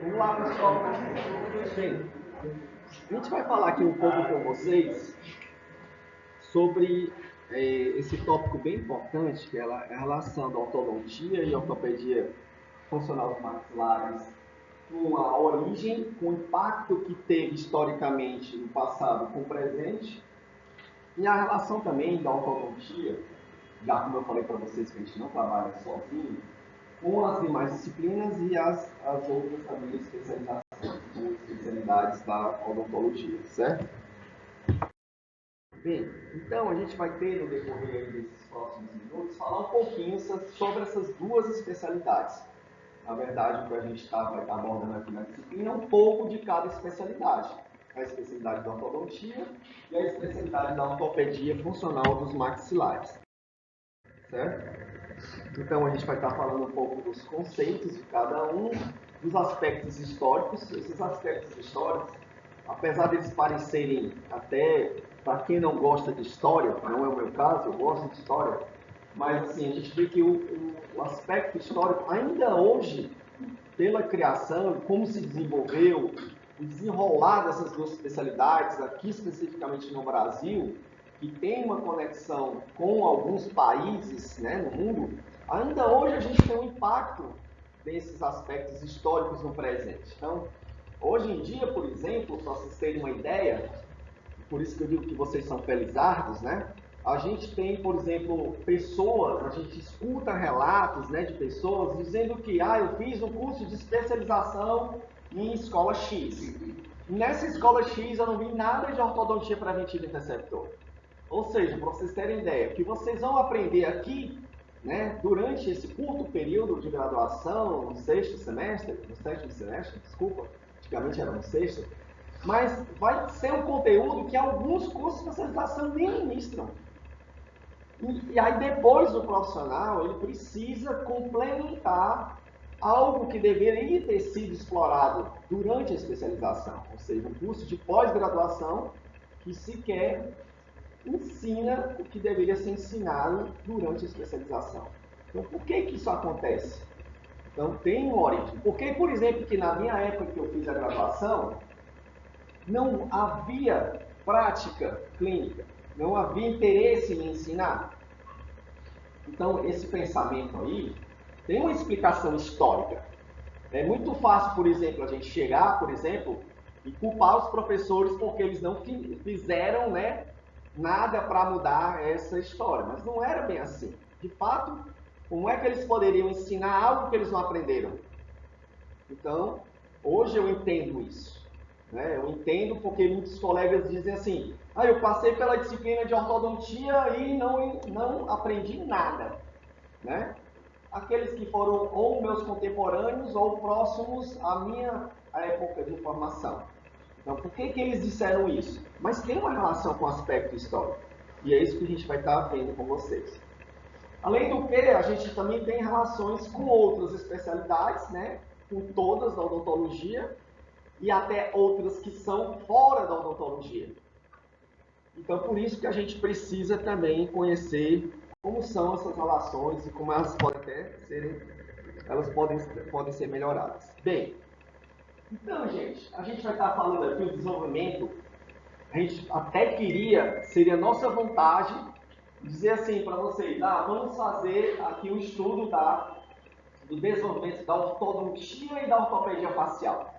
Vamos lá, pessoal. Bem, a gente vai falar aqui um pouco com vocês sobre esse tópico bem importante, que é a relação da ortodontia e ortopedia funcional dos maxilares, com a origem, com o impacto que teve historicamente no passado com o presente, e a relação também da ortodontia, já como eu falei para vocês que a gente não trabalha sozinho, com as demais disciplinas e as outras também especialidades da odontologia, certo? Bem, então a gente vai ter no decorrer desses próximos minutos falar um pouquinho sobre essas duas especialidades. Na verdade, o que a gente vai estar abordando aqui na disciplina é um pouco de cada especialidade. A especialidade da ortodontia e a especialidade da ortopedia funcional dos maxilares, certo? Então a gente vai estar falando um pouco dos conceitos de cada um, dos aspectos históricos. Esses aspectos históricos, apesar deles parecerem até, para quem não gosta de história, não é o meu caso, eu gosto de história, mas assim, a gente vê que o aspecto histórico, ainda hoje, pela criação, como se desenvolveu, o desenrolar dessas duas especialidades, aqui especificamente no Brasil, que tem uma conexão com alguns países, né, no mundo, ainda hoje a gente tem um impacto desses aspectos históricos no presente. Então, hoje em dia, por exemplo, para vocês terem uma ideia, por isso que eu digo que vocês são felizardos, né? A gente tem, por exemplo, pessoas, a gente escuta relatos, né, de pessoas dizendo que eu fiz um curso de especialização em escola X. Nessa escola X eu não vi nada de ortodontia preventiva interceptor. Ou seja, para vocês terem ideia, o que vocês vão aprender aqui, né, durante esse curto período de graduação, no sexto semestre, no sétimo semestre, desculpa, antigamente era no sexto, mas vai ser um conteúdo que alguns cursos de especialização nem ministram. E aí depois o profissional, ele precisa complementar algo que deveria ter sido explorado durante a especialização, ou seja, um curso de pós-graduação que sequer ensina o que deveria ser ensinado durante a especialização. Então, por que isso acontece? Então, tem uma origem. Porque, por exemplo, que na minha época que eu fiz a graduação, não havia prática clínica, não havia interesse em ensinar. Então, esse pensamento aí tem uma explicação histórica. É muito fácil, por exemplo, a gente chegar, por exemplo, e culpar os professores porque eles não fizeram, né, nada para mudar essa história. Mas não era bem assim. De fato, como é que eles poderiam ensinar algo que eles não aprenderam? Então, hoje eu entendo isso. Né? Eu entendo porque muitos colegas dizem assim, eu passei pela disciplina de ortodontia e não aprendi nada. Né? Aqueles que foram ou meus contemporâneos ou próximos à minha época de formação. Então, por que eles disseram isso? Mas tem uma relação com o aspecto histórico. E é isso que a gente vai estar vendo com vocês. Além do que, a gente também tem relações com outras especialidades, né? Com todas da odontologia e até outras que são fora da odontologia. Então, por isso que a gente precisa também conhecer como são essas relações e como elas podem até serem, elas podem ser melhoradas. Bem, então, gente, a gente vai estar falando aqui do desenvolvimento. A gente até seria nossa vontade, dizer assim para vocês, vamos fazer aqui um estudo do desenvolvimento da ortodontia e da ortopedia facial.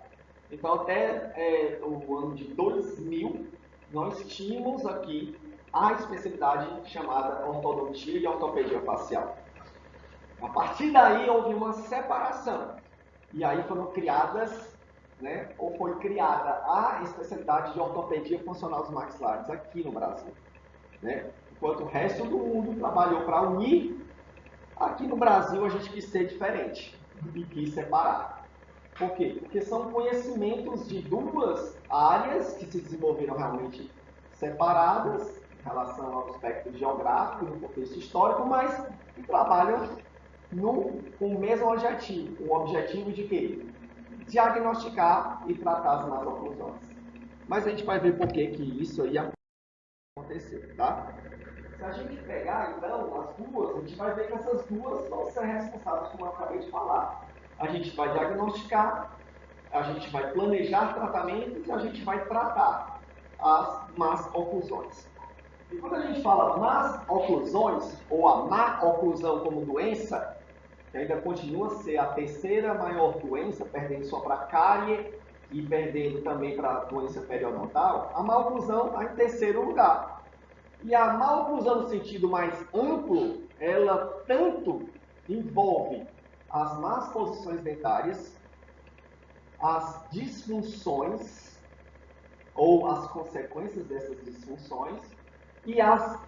Então, até o ano de 2000, nós tínhamos aqui a especialidade chamada ortodontia e ortopedia facial. A partir daí, houve uma separação. E aí foram criadas, né, ou foi criada a especialidade de ortopedia funcional dos maxilares aqui no Brasil. Né? Enquanto o resto do mundo trabalhou para unir, aqui no Brasil a gente quis ser diferente e quis separar. Por quê? Porque são conhecimentos de duas áreas que se desenvolveram realmente separadas em relação ao aspecto geográfico, no contexto histórico, mas que trabalham com o mesmo objetivo. O objetivo de quê? Diagnosticar e tratar as más oclusões. Mas a gente vai ver por que isso aí aconteceu, tá? Se a gente pegar, então, as duas, a gente vai ver que essas duas vão ser responsáveis, como eu acabei de falar. A gente vai diagnosticar a gente vai planejar tratamentos e a gente vai tratar as más oclusões. E quando a gente fala más oclusões, ou a má oclusão como doença, que ainda continua a ser a terceira maior doença, perdendo só para cárie e perdendo também para a doença periodontal, a má oclusão está em terceiro lugar. E a má oclusão no sentido mais amplo, ela tanto envolve as más posições dentárias, as disfunções ou as consequências dessas disfunções e as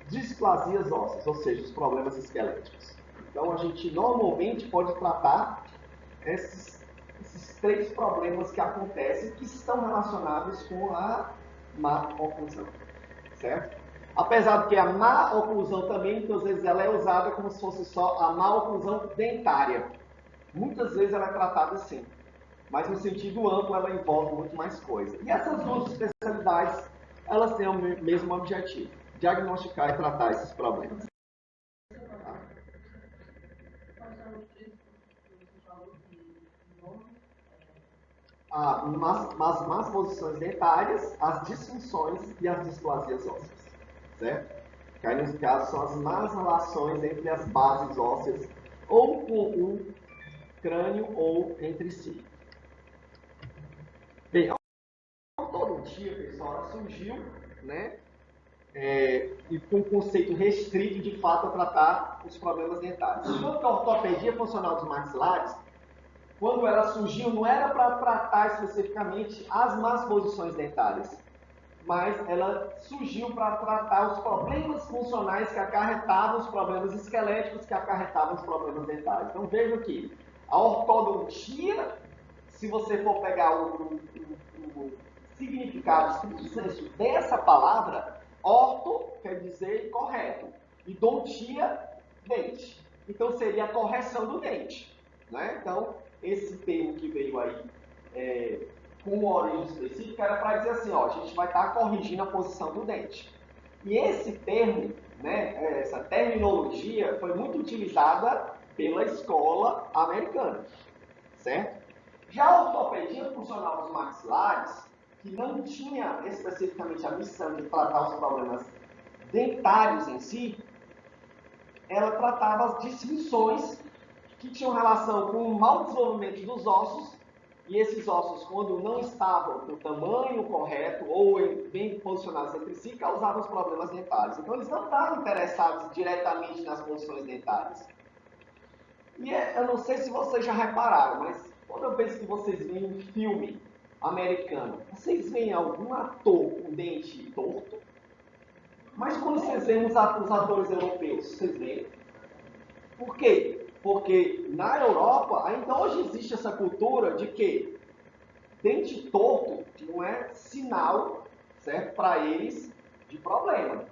displasias ósseas, ou seja, os problemas esqueléticos. Então a gente normalmente pode tratar esses três problemas que acontecem que estão relacionados com a má oclusão, certo? Apesar de que a má oclusão também, muitas vezes, ela é usada como se fosse só a má oclusão dentária. Muitas vezes ela é tratada assim, mas no sentido amplo ela envolve muito mais coisa. E essas duas especialidades, elas têm o mesmo objetivo, diagnosticar e tratar esses problemas. As más posições dentárias, as disfunções e as displasias ósseas, certo? Que aí, nesse caso, são as más relações entre as bases ósseas, ou com o crânio, ou entre si. Bem, a ortodontia, pessoal, ela surgiu, né? E com um conceito restrito, de fato, a tratar os problemas dentários. Enquanto a ortopedia funcional dos maxilares, quando ela surgiu, não era para tratar especificamente as más posições dentárias, mas ela surgiu para tratar os problemas funcionais que acarretavam os problemas esqueléticos, que acarretavam os problemas dentários. Então veja que a ortodontia, se você for pegar o significado estrito dessa palavra, orto quer dizer correto, e dontia, dente. Então seria a correção do dente, né? Então, esse termo que veio aí com uma origem específica era para dizer assim, ó, a gente vai estar corrigindo a posição do dente. E esse termo, né, essa terminologia foi muito utilizada pela escola americana, certo? Já a ortopedia funcional dos maxilares, que não tinha especificamente a missão de tratar os problemas dentários em si, ela tratava as disfunções que tinham relação com o mau desenvolvimento dos ossos, e esses ossos, quando não estavam no tamanho correto ou bem posicionados entre si, causavam os problemas dentários. Então, eles não estavam interessados diretamente nas posições dentárias. E eu não sei se vocês já repararam, mas toda vez que vocês veem um filme americano, vocês veem algum ator com dente torto? Mas quando vocês veem os atores europeus, vocês veem? Por quê? Porque na Europa, ainda hoje existe essa cultura de que dente torto não é sinal, certo, para eles de problema.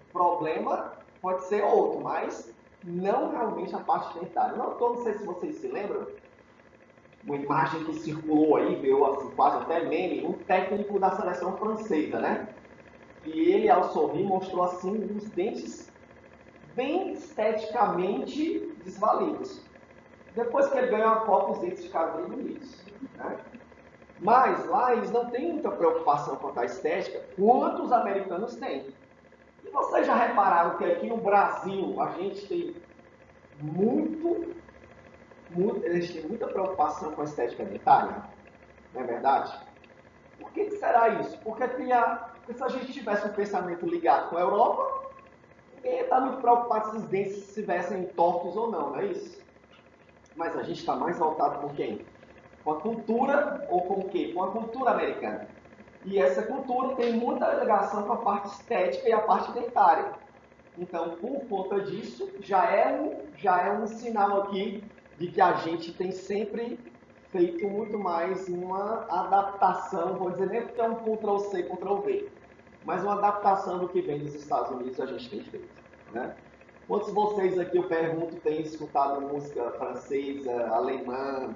O problema pode ser outro, mas não realmente a parte dentária. Não sei se vocês se lembram, uma imagem que circulou aí, veio assim, quase até meme, um técnico da seleção francesa, né? E ele, ao sorrir, mostrou assim os dentes bem esteticamente desvalidos. Depois que ele ganhou a Copa, os dentes ficaram bem bonitos, né? Mas lá eles não têm muita preocupação quanto à estética, quanto os americanos têm. E vocês já repararam que aqui no Brasil a gente tem eles têm muita preocupação com a estética dentária? Não é verdade? Por que será isso? Porque se a gente tivesse um pensamento ligado com a Europa, ninguém está muito preocupado se os dentes estivessem tortos ou não, não é isso? Mas a gente está mais voltado com quem? Com a cultura, ou com o quê? Com a cultura americana. E essa cultura tem muita ligação com a parte estética e a parte dentária. Então, por conta disso, já é um sinal aqui de que a gente tem sempre feito muito mais uma adaptação, vou dizer nem porque é um Ctrl-C, Ctrl-V, mas uma adaptação do que vem dos Estados Unidos a gente tem feito, né? Quantos de vocês aqui, eu pergunto, têm escutado música francesa, alemã,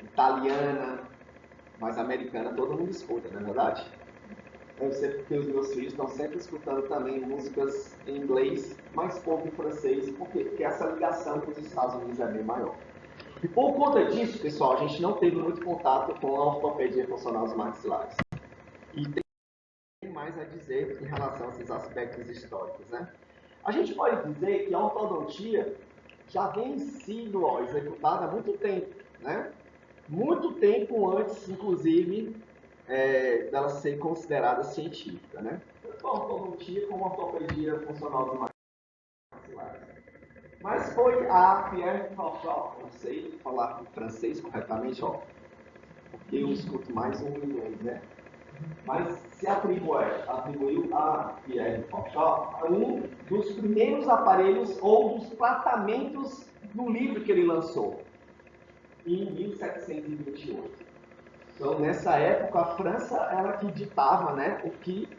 italiana, mas americana todo mundo escuta, não é verdade? Eu sei porque os meus filhos estão sempre escutando também músicas em inglês, mas pouco em francês, porque essa ligação com os Estados Unidos é bem maior. E por conta disso, pessoal, a gente não teve muito contato com a ortopedia funcional dos maxilares. E tem mais a dizer em relação a esses aspectos históricos, né? A gente pode dizer que a ortodontia já vem sendo executada há muito tempo, né? Muito tempo antes, inclusive, dela ser considerada científica, né? Tanto a ortodontia como a ortopedia funcional dos maxilares. Mas foi a Pierre Fauchard, não sei falar francês corretamente, ó, porque eu escuto mais um inglês, né? Mas se atribuiu a Pierre Fauchard um dos primeiros aparelhos ou dos tratamentos do livro que ele lançou, em 1728. Então, nessa época, a França era que ditava, né, o que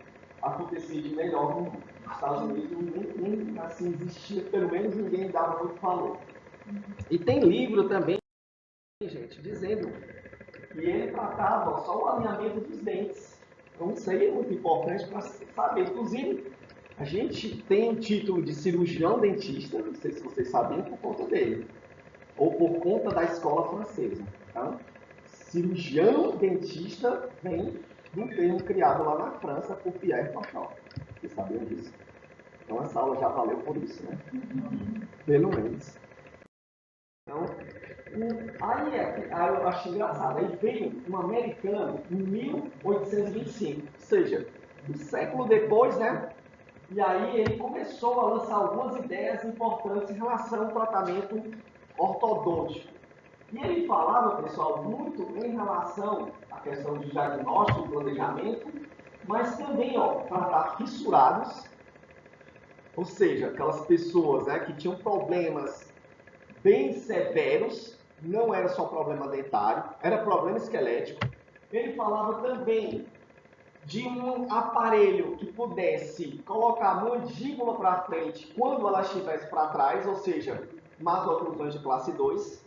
acontecia de melhor no mundo. Nos Estados Unidos, nem assim existia, pelo menos ninguém dava muito valor. E tem livro também, gente, dizendo que ele tratava só o alinhamento dos dentes. Então, isso aí é muito importante para saber. Inclusive, a gente tem o título de cirurgião dentista, não sei se vocês sabiam, por conta dele, ou por conta da escola francesa. Então, cirurgião dentista vem de um termo criado lá na França por Pierre Fauchard. Vocês sabiam disso? Então, essa aula já valeu por isso, né? Pelo menos. Então, aí eu acho engraçado. Aí veio um americano em 1825, ou seja, um século depois, né? E aí ele começou a lançar algumas ideias importantes em relação ao tratamento ortodôntico. E ele falava, pessoal, muito em relação à questão de diagnóstico e planejamento, mas também, tratar fissurados, ou seja, aquelas pessoas, né, que tinham problemas bem severos, não era só problema dentário, era problema esquelético. Ele falava também de um aparelho que pudesse colocar a mandíbula para frente quando ela estivesse para trás, ou seja, masoclusões de classe 2.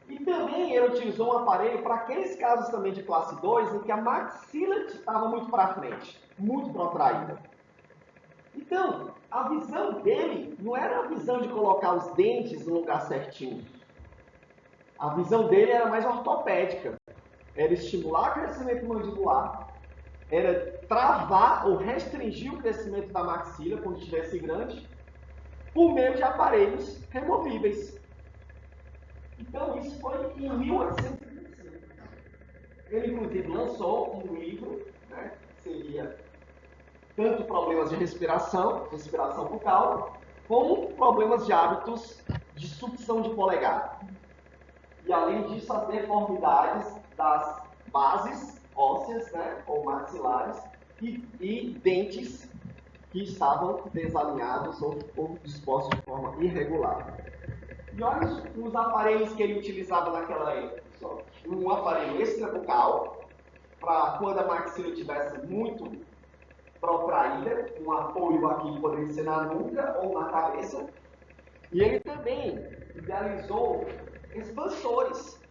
E também ele utilizou um aparelho para aqueles casos também de classe 2 em que a maxila estava muito para frente, muito protraída. Então, a visão dele não era a visão de colocar os dentes no lugar certinho. A visão dele era mais ortopédica. Era estimular o crescimento mandibular, era travar ou restringir o crescimento da maxila quando estivesse grande, por meio de aparelhos removíveis. Então, isso foi em 1825. Ele, inclusive, lançou um livro, né, que seria tanto problemas de respiração bucal, como problemas de hábitos de sucção de polegar. E, além disso, as deformidades das bases ósseas, né, ou maxilares, e dentes que estavam desalinhados ou dispostos de forma irregular. E olha os aparelhos que ele utilizava naquela época, pessoal. Um aparelho extrabucal, para quando a maxila estivesse muito protraída, um apoio aqui que poderia ser na nuca ou na cabeça. E ele também idealizou expansores,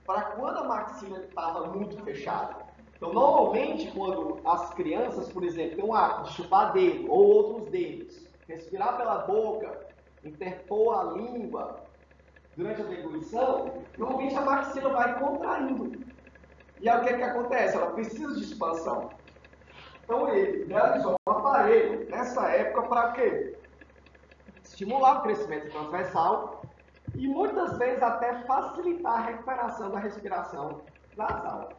para quando a maxila estava muito fechada. Então, normalmente, quando as crianças, por exemplo, têm um hábito de chupar dedo ou outros dedos, respirar pela boca, interpor a língua durante a degluição, normalmente a maxila vai contraindo. E aí o que acontece? Ela precisa de expansão. Então, ele realizou um aparelho nessa época para quê? Estimular o crescimento transversal e muitas vezes até facilitar a recuperação da respiração nasal.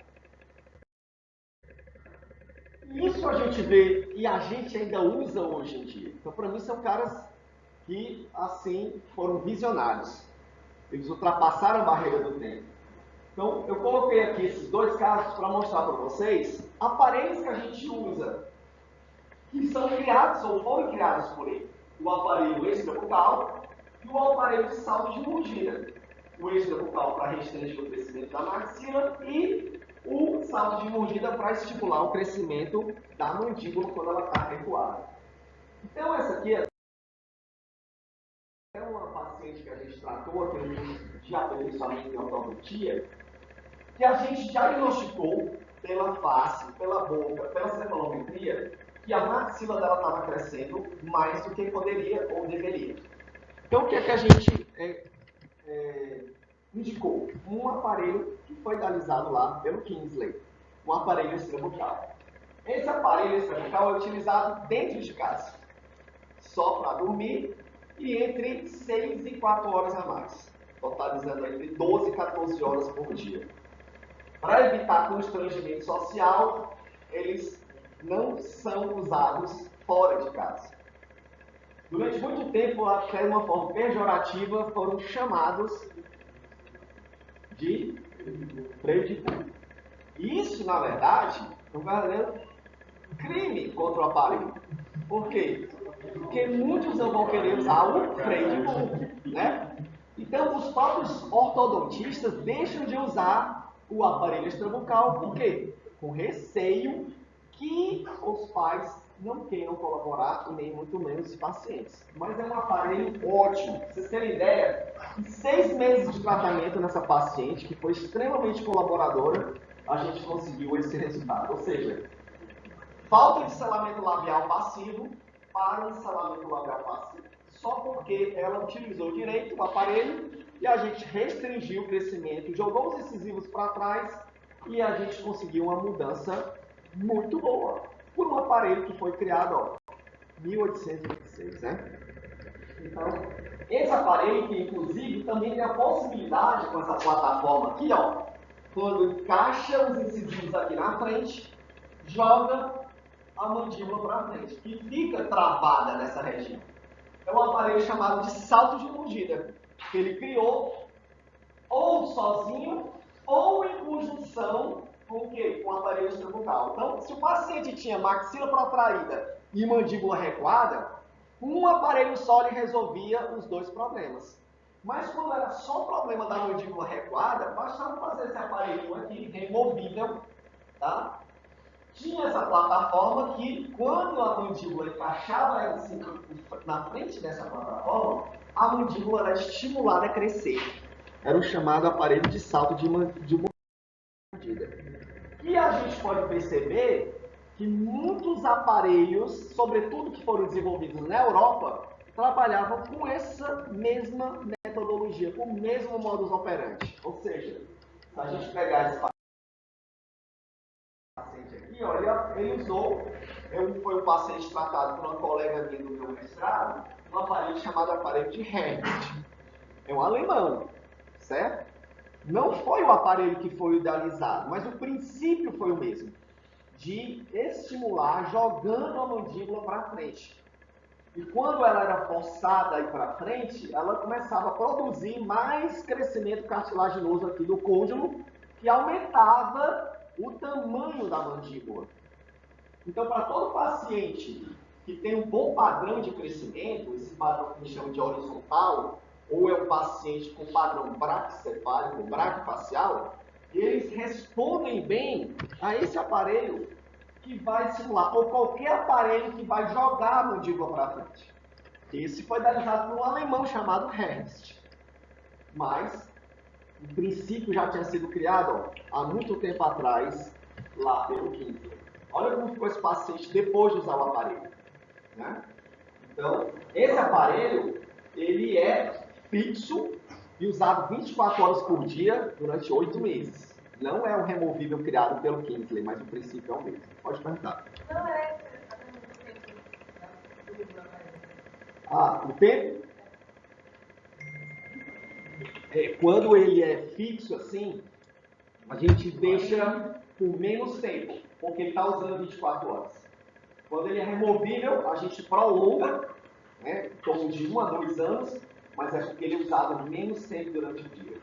Isso a gente vê e a gente ainda usa hoje em dia. Então, para mim, são caras que, assim, foram visionários. Eles ultrapassaram a barreira do tempo. Então, eu coloquei aqui esses dois casos para mostrar para vocês aparelhos que a gente usa, que são criados ou foram criados por ele. O aparelho extrabucal e o aparelho de salto de mordida. O extrabucal para restringir o crescimento da maxila e o salto de mordida para estimular o crescimento da mandíbula quando ela está recuada. Então, essa aqui é uma paciente que a gente tratou aqui no de aperfeiçoamento em ortodontia, que a gente diagnosticou pela face, pela boca, pela cefalometria, que a maxila dela estava crescendo mais do que poderia ou deveria. Então, o que é que a gente indicou um aparelho que foi idealizado lá pelo Kingsley, um aparelho extrabucal. Esse aparelho extrabucal é utilizado dentro de casa, só para dormir e entre 6 e 4 horas a mais, totalizando entre 12 e 14 horas por dia. Para evitar constrangimento social, eles não são usados fora de casa. Durante muito tempo, até de uma forma pejorativa, foram chamados de freio de burro. Isso, na verdade, é um verdadeiro crime contra o aparelho. Por quê? Porque muitos não vão querer usar o freio de burro, né? Então, os próprios ortodontistas deixam de usar o aparelho extrabucal, por quê? Com receio que os pais não queiram colaborar e nem muito menos os pacientes. Mas é um aparelho ótimo. Pra vocês terem ideia, em 6 meses de tratamento nessa paciente, que foi extremamente colaboradora, a gente conseguiu esse resultado. Ou seja, falta de selamento labial passivo para um selamento labial passivo. Só porque ela utilizou direito o aparelho e a gente restringiu o crescimento, jogou os incisivos para trás e a gente conseguiu uma mudança muito boa por um aparelho que foi criado em 1826, né? Então, esse aparelho que inclusive também tem a possibilidade com essa plataforma aqui, ó, quando encaixa os incisivos aqui na frente, joga a mandíbula para frente, que fica travada nessa região. É um aparelho chamado de salto de mordida, que ele criou ou sozinho ou em conjunção com o quê? Com o aparelho extrabucal. Então, se o paciente tinha maxila protraída e mandíbula recuada, um aparelho só ele resolvia os dois problemas. Mas quando era só o problema da mandíbula recuada, bastava fazer esse aparelho aqui, removível, tá? Tinha essa plataforma que, quando a mandíbula encaixava na frente dessa plataforma, a mandíbula era estimulada a crescer. Era o chamado aparelho de salto de mordida. E a gente pode perceber que muitos aparelhos, sobretudo que foram desenvolvidos na Europa, trabalhavam com essa mesma metodologia, com o mesmo modus operandi. Ou seja, se a gente pegar esse paciente aqui, olha, ele usou, foi um paciente tratado por uma colega minha do meu mestrado, um aparelho chamado aparelho de Hertz. É um alemão, certo? Não foi o aparelho que foi idealizado, mas o princípio foi o mesmo, de estimular jogando a mandíbula para frente. E quando ela era forçada a ir para frente, ela começava a produzir mais crescimento cartilaginoso aqui do côndilo, que aumentava o tamanho da mandíbula. Então, para todo paciente que tem um bom padrão de crescimento, esse padrão que a gente chama de horizontal, ou é um paciente com padrão braquicefálico, braquifacial, eles respondem bem a esse aparelho que vai estimular, ou qualquer aparelho que vai jogar a mandíbula para frente. Esse foi idealizado por um alemão chamado Ernst. Mas o princípio já tinha sido criado há muito tempo atrás, lá pelo Kingsley. Olha como ficou esse paciente depois de usar o aparelho. Né? Então, esse aparelho, ele é fixo e usado 24 horas por dia durante 8 meses. Não é um removível criado pelo Kingsley, mas o princípio é o mesmo. Pode perguntar. Não é o tempo? Quando ele é fixo assim, a gente deixa por menos tempo, porque ele está usando 24 horas. Quando ele é removível, a gente prolonga, né, em torno de 1 a 2 anos, mas é porque ele é usado menos tempo durante o dia.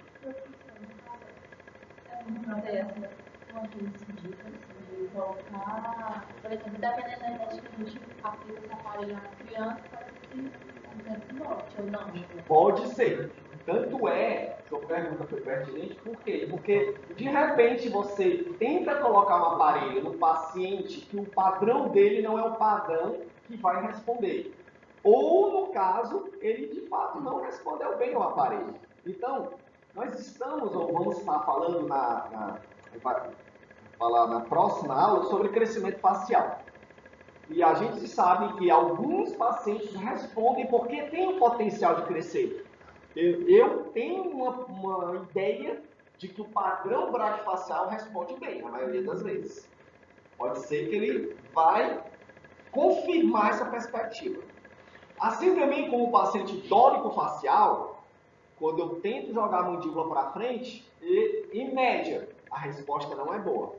uma dessas, uma vez indica, de colocar, por exemplo, dependendo da idade que a gente aplica esse aparelho na criança, parece que acontece morte, ou não? Pode ser. Tanto é, sua pergunta foi pertinente, por quê? Porque, de repente, você tenta colocar um aparelho no paciente que o padrão dele não é o padrão que vai responder. Ou, no caso, ele, de fato, não respondeu bem ao aparelho. Então, nós estamos, ou vamos estar falando falar na próxima aula sobre crescimento facial. E a gente sabe que alguns pacientes respondem porque têm o potencial de crescer. Eu tenho uma ideia de que o padrão braquifacial responde bem, na maioria das vezes. Pode ser que ele vai confirmar essa perspectiva. Assim também como o paciente dólico-facial, quando eu tento jogar a mandíbula para frente, em média, a resposta não é boa.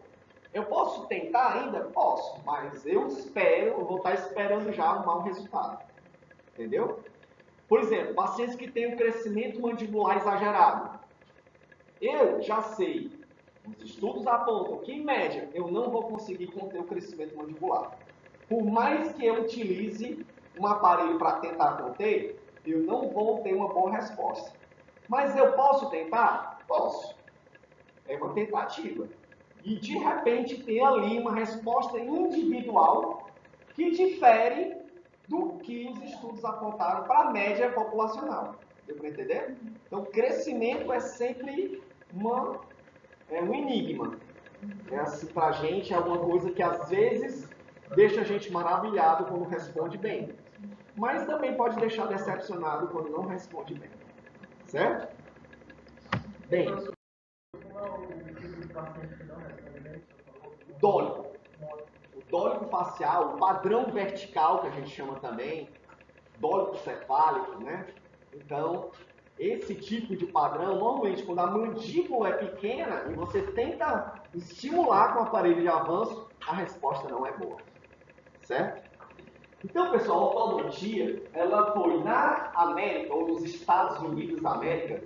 Eu posso tentar ainda? Posso, mas eu vou estar esperando já um mau resultado. Entendeu? Por exemplo, pacientes que têm um crescimento mandibular exagerado. Eu já sei, os estudos apontam que, em média, eu não vou conseguir conter o crescimento mandibular. Por mais que eu utilize um aparelho para tentar conter, eu não vou ter uma boa resposta. Mas eu posso tentar? Posso. É uma tentativa. E, de repente, ter ali uma resposta individual que difere do que os estudos apontaram para a média populacional. Deu para entender? Então, crescimento é sempre um enigma. Assim, para a gente é uma coisa que, às vezes, deixa a gente maravilhado quando responde bem. Mas também pode deixar decepcionado quando não responde bem. Certo? Bem, dólico. O dólico facial, o padrão vertical, que a gente chama também, dólico cefálico, né? Então, esse tipo de padrão, normalmente, quando a mandíbula é pequena e você tenta estimular com o aparelho de avanço, a resposta não é boa. Certo? Então, pessoal, a ortodontia, ela foi na América, ou nos Estados Unidos da América.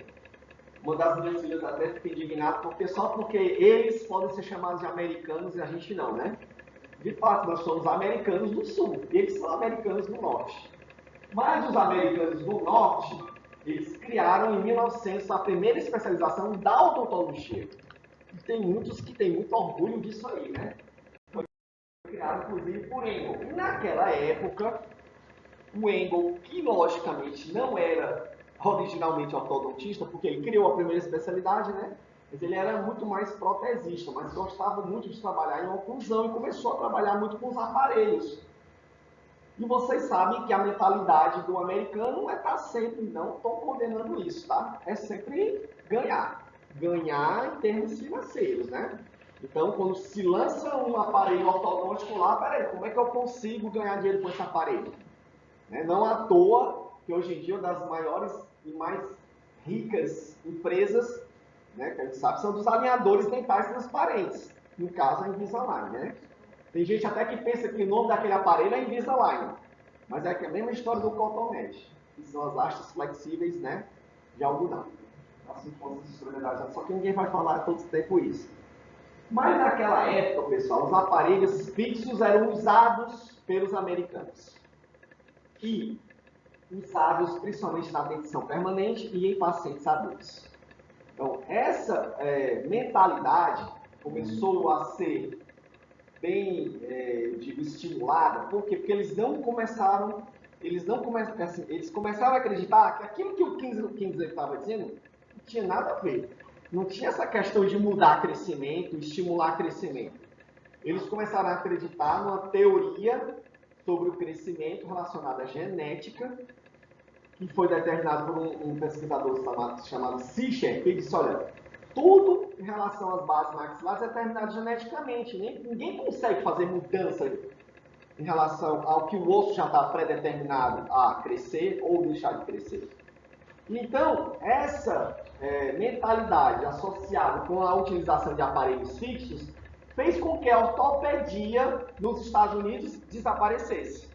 Uma das minhas filhas até fica indignada com o pessoal, porque eles podem ser chamados de americanos e a gente não, né? De fato, nós somos americanos do sul, e eles são americanos do norte. Mas os americanos do norte, eles criaram em 1900 a primeira especialização da odontologia. E tem muitos que têm muito orgulho disso aí, né? Foi criado, inclusive, por Engel. E naquela época, o Engel, que logicamente não era originalmente ortodontista, porque ele criou a primeira especialidade, né? Mas ele era muito mais protesista, mas gostava muito de trabalhar em oclusão e começou a trabalhar muito com os aparelhos. E vocês sabem que a mentalidade do americano é estar sempre, não estou condenando isso, tá? É sempre ganhar. Ganhar em termos financeiros, né? Então, quando se lança um aparelho ortodôntico lá, peraí, como é que eu consigo ganhar dinheiro com esse aparelho? Não à toa que hoje em dia uma das maiores e mais ricas empresas, né, que a gente sabe, são dos alinhadores dentais transparentes. No caso, a Invisalign, né? Tem gente até que pensa que o nome daquele aparelho é Invisalign, mas é a mesma história do Cotonete, que são as hastes flexíveis, né, de algodão. Assim como as extremidades, só que ninguém vai falar todo o tempo isso. Mas naquela época, pessoal, os aparelhos fixos eram usados pelos americanos. E usados principalmente na dentição permanente e em pacientes adultos. Então, essa mentalidade começou a ser bem, digo, estimulada. Por quê? Porque eles começaram a acreditar que aquilo que o Kinsey estava dizendo não tinha nada a ver. Não tinha essa questão de mudar crescimento, estimular crescimento. Eles começaram a acreditar numa teoria sobre o crescimento relacionado à genética, que foi determinado por um pesquisador chamado Sicher, que disse, olha, tudo em relação às bases maxilares é determinado geneticamente. Ninguém consegue fazer mudança em relação ao que o osso já está predeterminado a crescer ou deixar de crescer. Então, essa mentalidade associada com a utilização de aparelhos fixos fez com que a ortopedia nos Estados Unidos desaparecesse,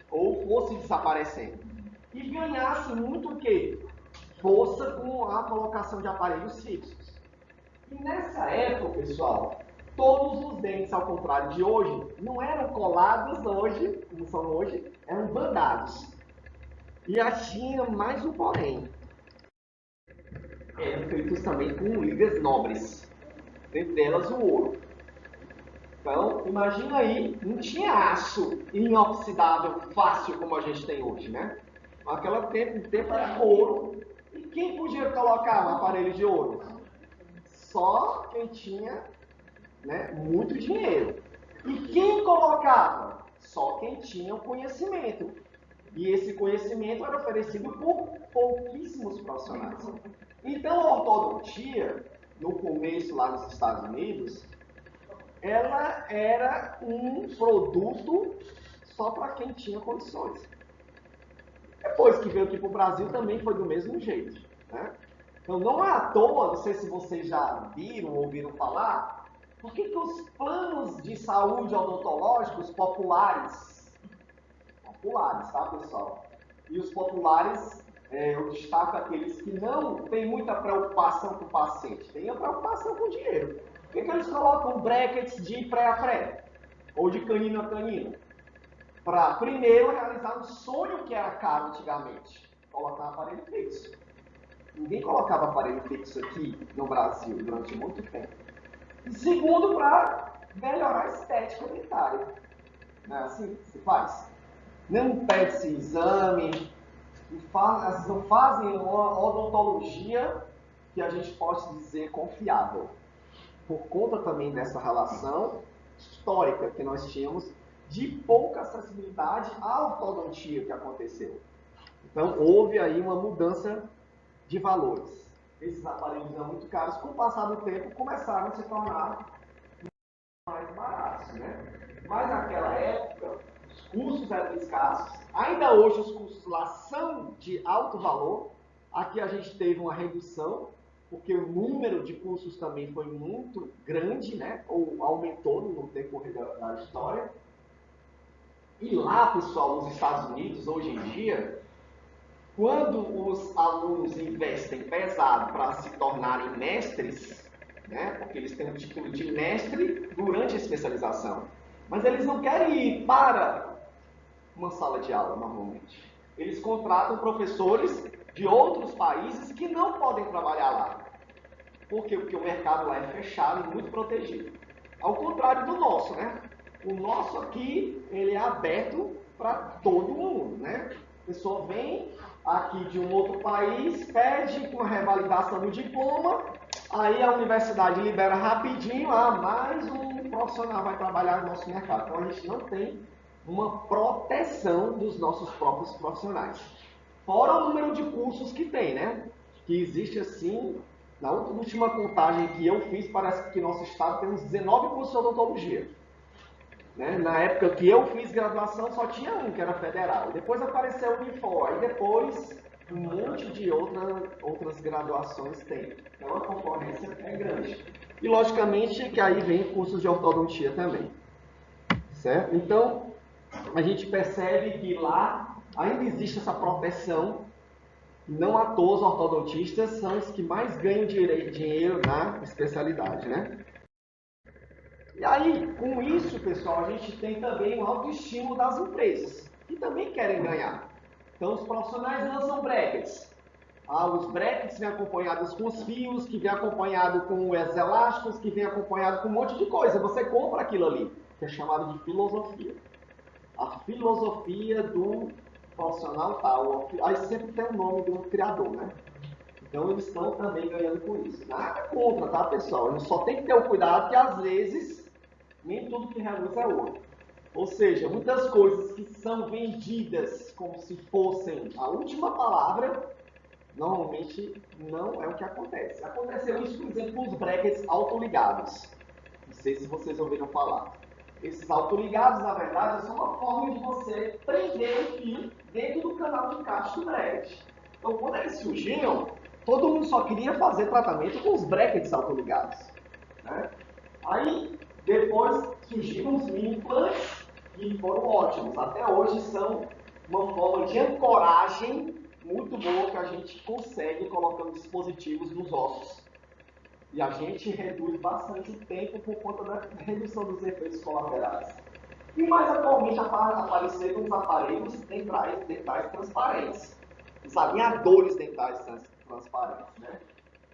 ou fosse desaparecendo, e ganhasse muito o quê? Força com a colocação de aparelhos fixos. E nessa época, pessoal, todos os dentes, ao contrário de hoje, não eram colados hoje, como são hoje, eram bandados. E já tinha mais um porém. Eram feitos também com ligas nobres, dentre elas o ouro. Então, imagina aí, não tinha aço inoxidável fácil como a gente tem hoje, né? Naquele tempo era ouro. E quem podia colocar um aparelho de ouro? Só quem tinha, né, muito dinheiro. E quem colocava? Só quem tinha o conhecimento. E esse conhecimento era oferecido por pouquíssimos profissionais. Então, a ortodontia, no começo lá nos Estados Unidos, ela era um produto só para quem tinha condições. Depois que veio aqui para o Brasil também foi do mesmo jeito, né? Então não é à toa, não sei se vocês já viram ou ouviram falar, por que os planos de saúde odontológicos populares, tá pessoal? E os populares, eu destaco aqueles que não têm muita preocupação com o paciente, têm a preocupação com o dinheiro. Por que eles colocam brackets de pré a pré? Ou de canino a canino? Para primeiro realizar um sonho que era caro antigamente, colocar um aparelho fixo. Ninguém colocava aparelho fixo aqui no Brasil durante muito tempo. E segundo, para melhorar a estética dentária. Não é assim que se faz? Não pede-se exame, não fazem uma odontologia que a gente possa dizer confiável. Por conta também dessa relação histórica que nós tínhamos de pouca acessibilidade à ortodontia que aconteceu. Então, houve aí uma mudança de valores. Esses aparelhos eram muito caros, com o passar do tempo, começaram a se tornar mais baratos, né? Mas naquela época, os custos eram escassos. Ainda hoje, os custos lá são de alto valor. Aqui a gente teve uma redução, porque o número de cursos também foi muito grande, né? Ou aumentou no decorrer da história. E lá, pessoal, nos Estados Unidos, hoje em dia, quando os alunos investem pesado para se tornarem mestres, né? Porque eles têm o título de mestre durante a especialização, mas eles não querem ir para uma sala de aula, normalmente. Eles contratam professores de outros países que não podem trabalhar lá. Por quê? Porque o mercado lá é fechado e muito protegido. Ao contrário do nosso, né? O nosso aqui, ele é aberto para todo mundo, né? A pessoa vem aqui de um outro país, pede uma revalidação do diploma, aí a universidade libera rapidinho, mais um profissional vai trabalhar no nosso mercado. Então a gente não tem uma proteção dos nossos próprios profissionais. Fora o número de cursos que tem, né? Que existe assim, na última contagem que eu fiz, parece que nosso estado tem uns 19 cursos de odontologia. Né? Na época que eu fiz graduação, só tinha um, que era federal. Depois apareceu o Unifor, aí depois um monte de outras graduações tem. Então a concorrência é grande. E logicamente que aí vem cursos de ortodontia também. Certo? Então, a gente percebe que lá ainda existe essa proteção. Não à toa os ortodontistas são os que mais ganham dinheiro na especialidade, né? E aí, com isso, pessoal, a gente tem também um autoestímulo das empresas, que também querem ganhar. Então, os profissionais lançam brackets. Os brackets vêm acompanhados com os fios, que vêm acompanhado com os elásticos, que vêm acompanhado com um monte de coisa. Você compra aquilo ali, que é chamado de filosofia. A filosofia do profissional tal. Aí sempre tem o nome do criador, né? Então, eles estão também ganhando com isso. Nada contra, tá, pessoal? A gente só tem que ter o cuidado que, às vezes, nem tudo que reluz é ouro. Ou seja, muitas coisas que são vendidas como se fossem a última palavra, normalmente não é o que acontece. Aconteceu isso, por exemplo, com os brackets autoligados. Não sei se vocês ouviram falar. Esses autoligados, na verdade, são uma forma de você prender o fio dentro do canal de encaixe do bracket. Então, quando eles surgiram, todo mundo só queria fazer tratamento com os brackets autoligados. Né? Aí, depois surgiram os mini implantes e foram ótimos. Até hoje são uma forma de ancoragem muito boa que a gente consegue colocando dispositivos nos ossos. E a gente reduz bastante o tempo por conta da redução dos efeitos colaterais. E mais atualmente apareceram os aparelhos dentais transparentes. Os alinhadores dentais transparentes. Né?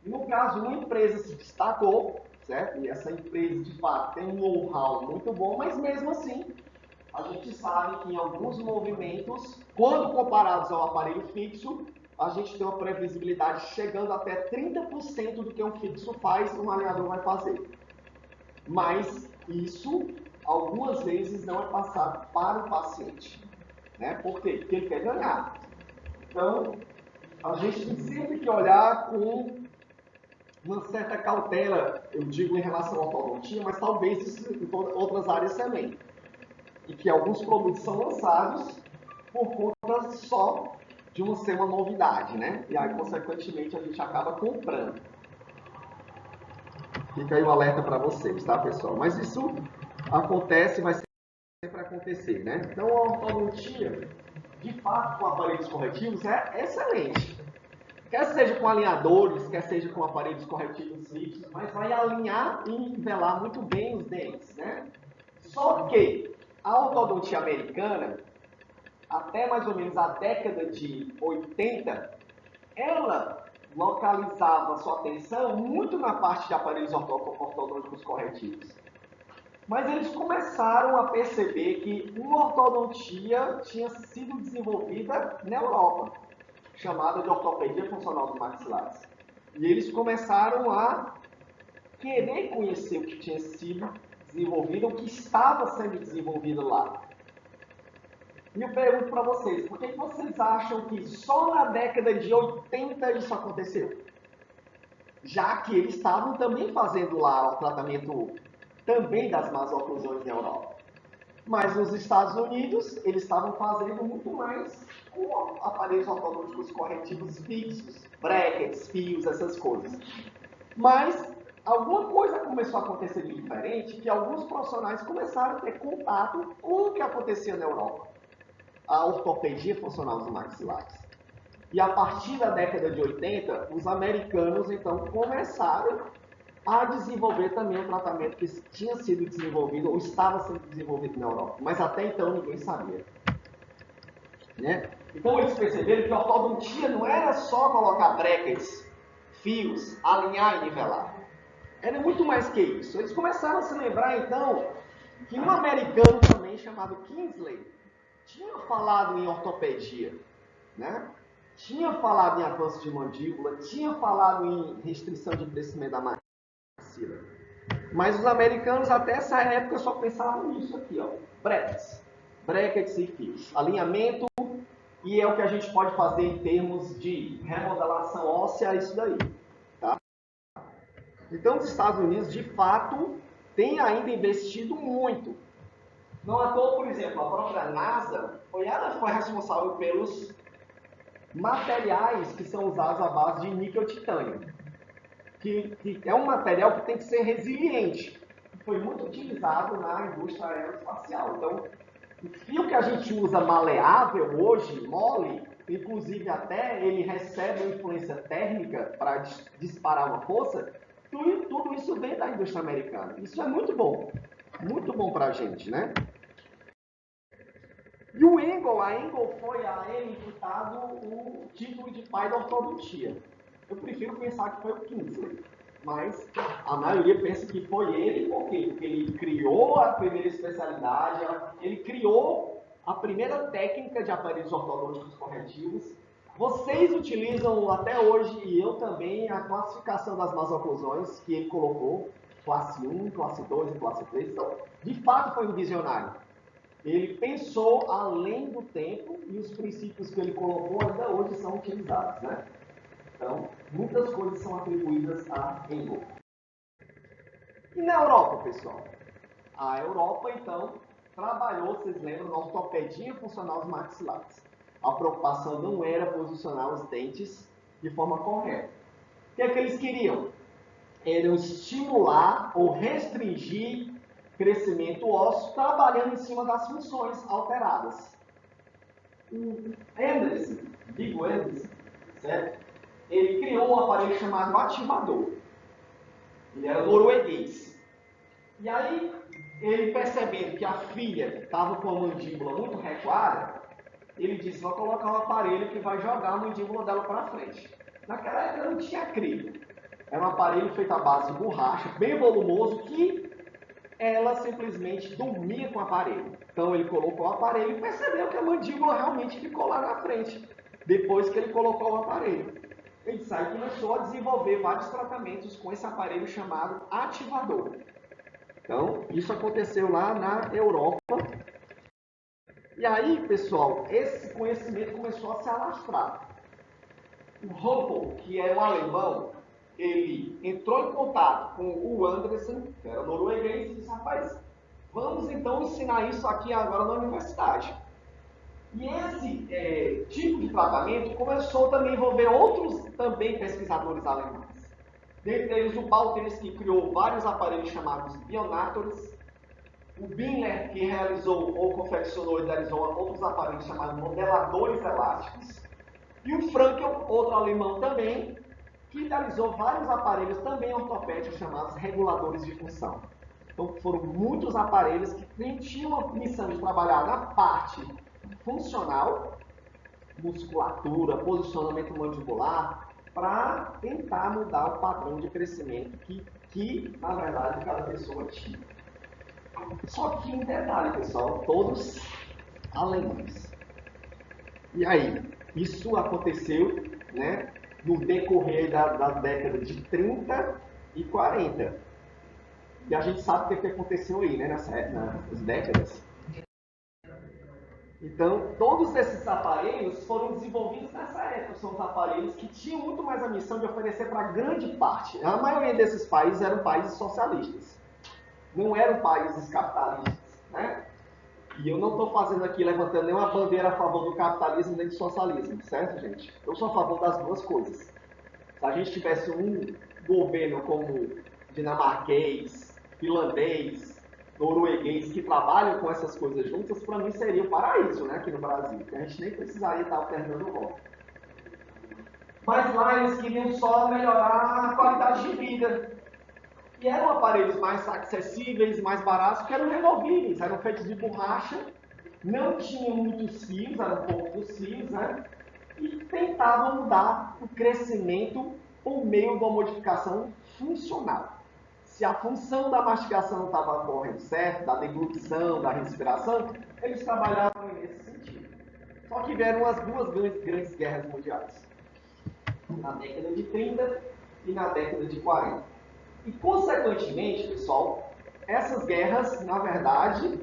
No caso, uma empresa se destacou, certo? E essa empresa, de fato, tem um know-how muito bom, mas mesmo assim, a gente sabe que em alguns movimentos, quando comparados ao aparelho fixo, a gente tem uma previsibilidade chegando até 30% do que um fixo faz, um alinhador vai fazer. Mas isso, algumas vezes, não é passado para o paciente. Né? Por quê? Porque ele quer ganhar. Então, a gente tem sempre que olhar com uma certa cautela, eu digo em relação à ortodontia, mas talvez em outras áreas também. E que alguns produtos são lançados por conta só de ser uma novidade, né? E aí, consequentemente, a gente acaba comprando. Fica aí o alerta para vocês, tá, pessoal? Mas isso acontece, vai sempre acontecer, né? Então, a ortodontia, de fato, com aparelhos corretivos, é excelente. Quer seja com alinhadores, quer seja com aparelhos corretivos fixos, mas vai alinhar e nivelar muito bem os dentes, né? Só que a ortodontia americana, até mais ou menos a década de 80, ela localizava sua atenção muito na parte de aparelhos ortodônticos corretivos. Mas eles começaram a perceber que uma ortodontia tinha sido desenvolvida na Europa, chamada de ortopedia funcional dos maxilares. E eles começaram a querer conhecer o que tinha sido desenvolvido, o que estava sendo desenvolvido lá. E eu pergunto para vocês, por que vocês acham que só na década de 80 isso aconteceu? Já que eles estavam também fazendo lá o tratamento também das más oclusões na Europa. Mas nos Estados Unidos, eles estavam fazendo muito mais com aparelhos ortodônticos corretivos fixos, brackets, fios, essas coisas. Mas alguma coisa começou a acontecer de diferente, que alguns profissionais começaram a ter contato com o que acontecia na Europa. A ortopedia funcional dos maxilares. E a partir da década de 80, os americanos, então, começaram a desenvolver também um tratamento que tinha sido desenvolvido ou estava sendo desenvolvido na Europa. Mas até então ninguém sabia. Né? Então eles perceberam que a ortodontia não era só colocar brackets, fios, alinhar e nivelar. Era muito mais que isso. Eles começaram a se lembrar, então, que um americano também chamado Kingsley tinha falado em ortopedia, né? Tinha falado em avanço de mandíbula, tinha falado em restrição de crescimento da maxila. Mas os americanos até essa época só pensavam nisso aqui, ó, brackets e fios, alinhamento, e é o que a gente pode fazer em termos de remodelação óssea, isso daí, tá? Então os Estados Unidos, de fato, têm ainda investido muito. Não à toa, por exemplo, a própria NASA, ela foi responsável pelos materiais que são usados à base de níquel-titânio, que é um material que tem que ser resiliente. Foi muito utilizado na indústria aeroespacial. Então, o fio que a gente usa maleável hoje, mole, inclusive até ele recebe uma influência térmica para disparar uma força, tudo isso vem da indústria americana. Isso é muito bom para a gente, né? E o Engel, a Engel foi a ele imputado o título de pai da ortodontia. Eu prefiro pensar que foi o Kingsley, mas a maioria pensa que foi ele, por quê? Porque ele criou a primeira especialidade, ele criou a primeira técnica de aparelhos ortodônticos corretivos. Vocês utilizam até hoje, e eu também, a classificação das más oclusões que ele colocou, classe 1, classe 2 e classe 3. Então, de fato, foi um visionário. Ele pensou além do tempo e os princípios que ele colocou ainda hoje são utilizados, né? Então, muitas coisas são atribuídas a Engel. E na Europa, pessoal? A Europa, então, trabalhou, vocês lembram, na ortopedia funcional dos maxilares. A preocupação não era posicionar os dentes de forma correta. O que é que eles queriam? Era estimular ou restringir crescimento ósseo trabalhando em cima das funções alteradas. O Anderson, Diego Anderson, certo? Ele criou um aparelho chamado ativador. Ele era norueguês. E aí, ele percebendo que a filha estava com a mandíbula muito recuada, ele disse, vou colocar um aparelho que vai jogar a mandíbula dela para frente. Naquela época não tinha acrílico. Era um aparelho feito à base de borracha, bem volumoso, que ela simplesmente dormia com o aparelho. Então ele colocou o aparelho e percebeu que a mandíbula realmente ficou lá na frente, depois que ele colocou o aparelho. Ele começou a desenvolver vários tratamentos com esse aparelho chamado ativador. Então, isso aconteceu lá na Europa. E aí, pessoal, esse conhecimento começou a se alastrar. O Rumpel, que é um alemão, ele entrou em contato com o Anderson, que era norueguês, e disse, rapaz, vamos então ensinar isso aqui agora na universidade. E esse tipo de tratamento começou também a envolver outros também pesquisadores alemães. Dentre eles, o Balters, que criou vários aparelhos chamados Bionators, o Binner, que realizou ou confeccionou e realizou outros aparelhos chamados modeladores elásticos, e o Frankel, outro alemão também, que realizou vários aparelhos também ortopédicos chamados reguladores de função. Então foram muitos aparelhos que tinham a missão de trabalhar na parte funcional, musculatura, posicionamento mandibular, para tentar mudar o padrão de crescimento que na verdade, cada pessoa tinha. Só que um detalhe, pessoal, todos alemães. E aí, isso aconteceu, né, no decorrer da década de 30 e 40. E a gente sabe o que aconteceu aí, né, nas décadas. Então, todos esses aparelhos foram desenvolvidos nessa época. São os aparelhos que tinham muito mais a missão de oferecer para grande parte. A maioria desses países eram países socialistas. Não eram países capitalistas, né? E eu não estou fazendo aqui, levantando nenhuma bandeira a favor do capitalismo nem do socialismo, certo, gente? Eu sou a favor das duas coisas. Se a gente tivesse um governo como dinamarquês, finlandês, norueguês, que trabalham com essas coisas juntas, para mim seria o paraíso, né, aqui no Brasil. A gente nem precisaria estar alternando o voto. Mas lá eles queriam só melhorar a qualidade de vida. E eram aparelhos mais acessíveis, mais baratos, que eram removíveis, eram feitos de borracha, não tinham muitos fios, eram poucos fios, né? E tentavam mudar o crescimento por meio de uma modificação funcional. Se a função da mastigação estava correndo certo, da deglutição, da respiração, eles trabalhavam nesse sentido. Só que vieram as duas grandes guerras mundiais, na década de 30 e na década de 40. E, consequentemente, pessoal, essas guerras, na verdade,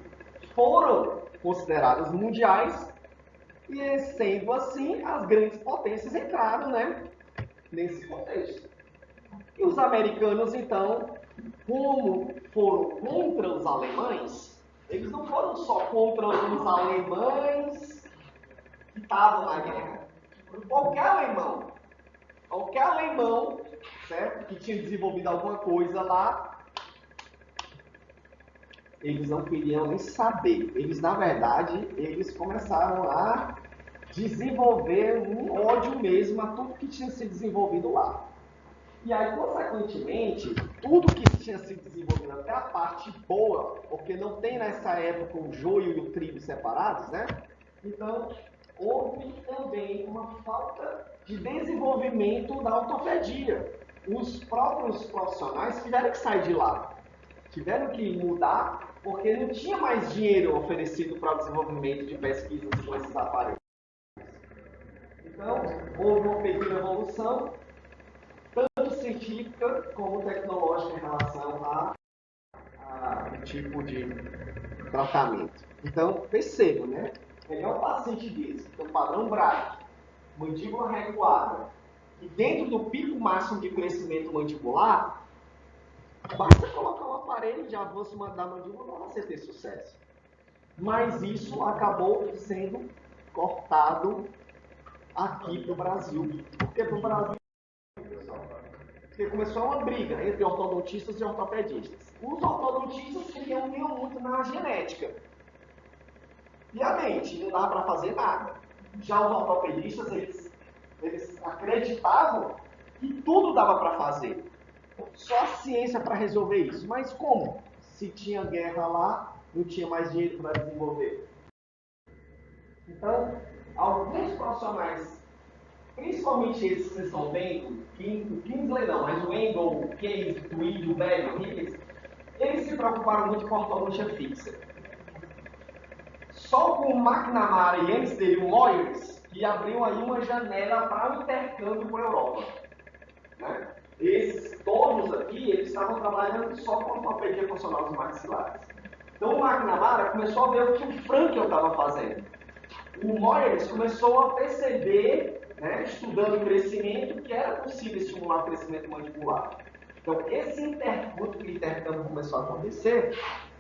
foram consideradas mundiais e, sendo assim, as grandes potências entraram, né, nesse contexto. E os americanos, então, como foram contra os alemães, eles não foram só contra os alemães que estavam na guerra. Qualquer alemão, certo, que tinha desenvolvido alguma coisa lá, eles não queriam nem saber. Eles, na verdade, eles começaram a desenvolver um ódio mesmo a tudo que tinha sido desenvolvido lá. E aí, consequentemente, tudo que tinha sido desenvolvido, até a parte boa, porque não tem nessa época o joio e o trigo separados, né? Então, houve também uma falta de desenvolvimento da ortopedia. Os próprios profissionais tiveram que sair de lá, tiveram que mudar, porque não tinha mais dinheiro oferecido para o desenvolvimento de pesquisas com esses aparelhos. Então, houve uma pequena evolução, tanto científica como tecnológica em relação a um tipo de tratamento. Então, percebam, né? Melhor o paciente desse, que tem um padrão Braque, mandíbula recuada, e dentro do pico máximo de crescimento mandibular, basta colocar um aparelho de avanço da mandíbula para você ter sucesso. Mas isso acabou sendo cortado aqui para o Brasil. Por que para o Brasil? Porque começou uma briga entre ortodontistas e ortopedistas. Os ortodontistas queriam muito na genética. E a mente, não dava para fazer nada. Já os ortopedistas, eles acreditavam que tudo dava para fazer. Só a ciência para resolver isso. Mas como? Se tinha guerra lá, não tinha mais dinheiro para desenvolver. Então, alguns profissionais, principalmente esses que vocês estão vendo, o Kingsley não, mas o Engel, o Case, o Tweed, o Berg, o Ricketts, eles se preocuparam muito com a ortodontia fixa. Só com o McNamara e antes dele o Moyers, que abriu aí uma janela para o intercâmbio com a Europa. Né? Esses todos aqui, eles estavam trabalhando só com a ortopedia funcional dos maxilares. Então o McNamara começou a ver o que o Frankel estava fazendo. O Moyers começou a perceber, né, estudando o crescimento, que era possível estimular o crescimento mandibular. Então esse intercâmbio começou a acontecer,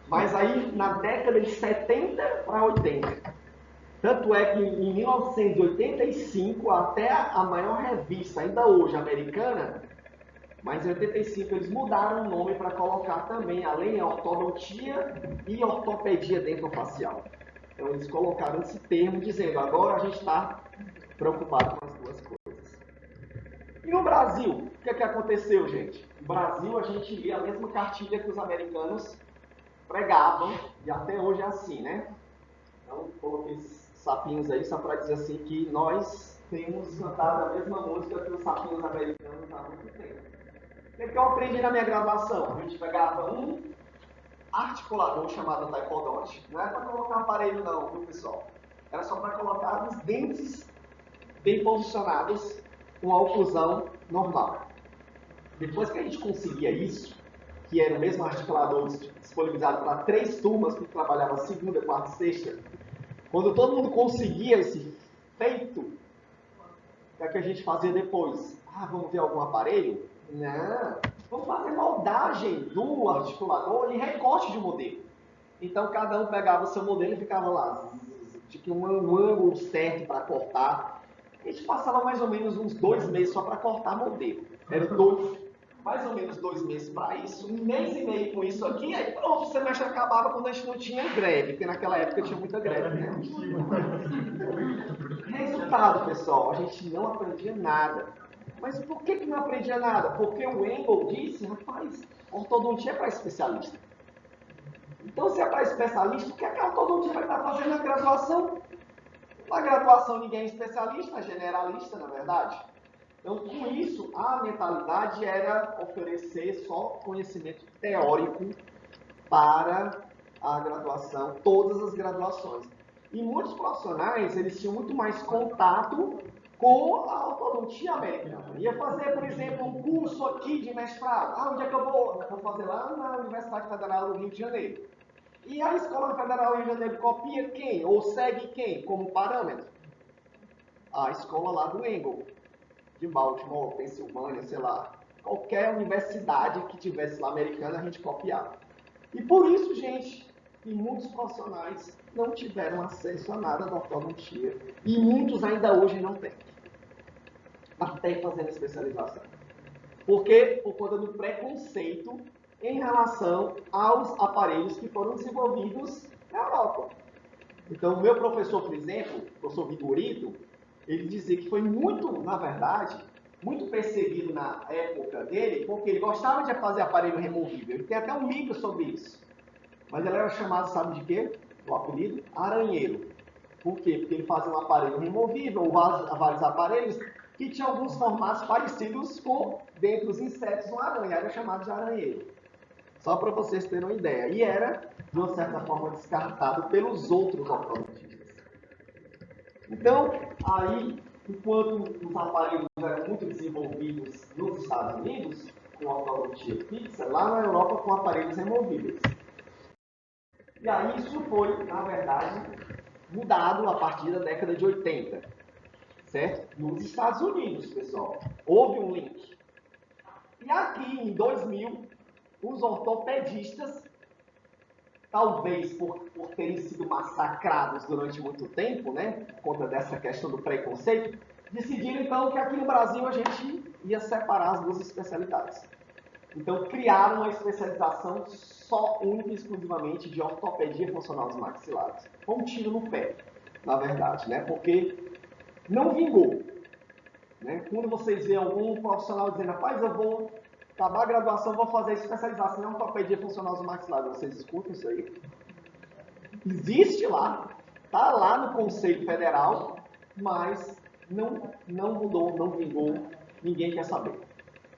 mas aí na década de 70 para 80. Tanto é que em 1985, até a maior revista, ainda hoje, americana, mas em 85 eles mudaram o nome para colocar também, além de ortodontia e ortopedia dentofacial. Então eles colocaram esse termo dizendo, agora a gente está preocupado com as duas coisas. E no Brasil, o que aconteceu, gente? No Brasil a gente lia a mesma cartilha que os americanos pregavam, e até hoje é assim, né? Então coloquei esses sapinhos aí só para dizer assim que nós temos cantado a mesma música que os sapinhos americanos há muito tempo. O que eu aprendi na minha graduação? A gente pegava um articulador chamado taipodonte. Não é para colocar aparelho não, viu pessoal? Era só para colocar os dentes bem posicionados com a oclusão normal. Depois que a gente conseguia isso, que era o mesmo articulador disponibilizado para 3 turmas, que trabalhava segunda, quarta e sexta, quando todo mundo conseguia esse feito, o que a gente fazia depois? Ah, vamos ver algum aparelho? Não, vamos fazer moldagem do articulador e recorte de modelo. Então cada um pegava o seu modelo e ficava lá, tinha um ângulo certo para cortar. A gente passava mais ou menos uns 2 meses só para cortar modelo. Era mais ou menos 2 meses para isso, 1 mês e meio com isso aqui, aí pronto, o semestre acabava quando a gente não tinha greve, porque naquela época tinha muita greve, né? Resultado, pessoal, a gente não aprendia nada. Mas por que não aprendia nada? Porque o Engel disse, rapaz, ortodontia é para especialista. Então, se é para especialista, o que a ortodontia vai estar fazendo na graduação? Na graduação ninguém é especialista, é generalista, na verdade. Então, com isso, a mentalidade era oferecer só conhecimento teórico para a graduação, todas as graduações. E muitos profissionais, eles tinham muito mais contato com a ortodontia americana. Ia fazer, por exemplo, um curso aqui de mestrado. Ah, onde é que eu vou? Eu vou fazer lá na Universidade Federal do Rio de Janeiro. E a Escola Federal do Rio de Janeiro copia quem? Ou segue quem como parâmetro? A escola lá do Engel, de Baltimore, Pensilvânia, sei lá. Qualquer universidade que tivesse lá americana, a gente copiava. E por isso, gente, que muitos profissionais não tiveram acesso a nada da ortodontia. E muitos ainda hoje não têm. Até fazendo especialização. Por quê? Por conta do preconceito em relação aos aparelhos que foram desenvolvidos na Europa. Então, o meu professor, por exemplo, o professor Vigorito, ele dizia que foi muito, na verdade, muito perseguido na época dele, porque ele gostava de fazer aparelho removível. Ele tem até um livro sobre isso. Mas ele era chamado, sabe de quê? O apelido? Aranheiro. Por quê? Porque ele fazia um aparelho removível, ou vários aparelhos, que tinham alguns formatos parecidos com, dentre os insetos, uma aranha. Era chamado de aranheiro. Só para vocês terem uma ideia. E era, de uma certa forma, descartado pelos outros ortodontistas. Então, aí, enquanto os aparelhos eram muito desenvolvidos nos Estados Unidos, com ortodontia fixa, lá na Europa com aparelhos removíveis. E aí isso foi, na verdade, mudado a partir da década de 80, certo? Nos Estados Unidos, pessoal, houve um link. E aqui, em 2000, os ortopedistas, talvez por terem sido massacrados durante muito tempo, né, por conta dessa questão do preconceito, decidiram então que aqui no Brasil a gente ia separar as duas especialidades. Então criaram uma especialização só, única e exclusivamente de ortopedia funcional dos maxilares. Foi um tiro no pé, na verdade, né, porque não vingou. Né? Quando vocês veem algum profissional dizendo, rapaz, eu vou acabar a graduação, vou fazer especialização em ortopedia funcional dos maxilares, vocês escutam isso aí? Existe lá, está lá no Conselho Federal, mas não mudou, não vingou, ninguém quer saber.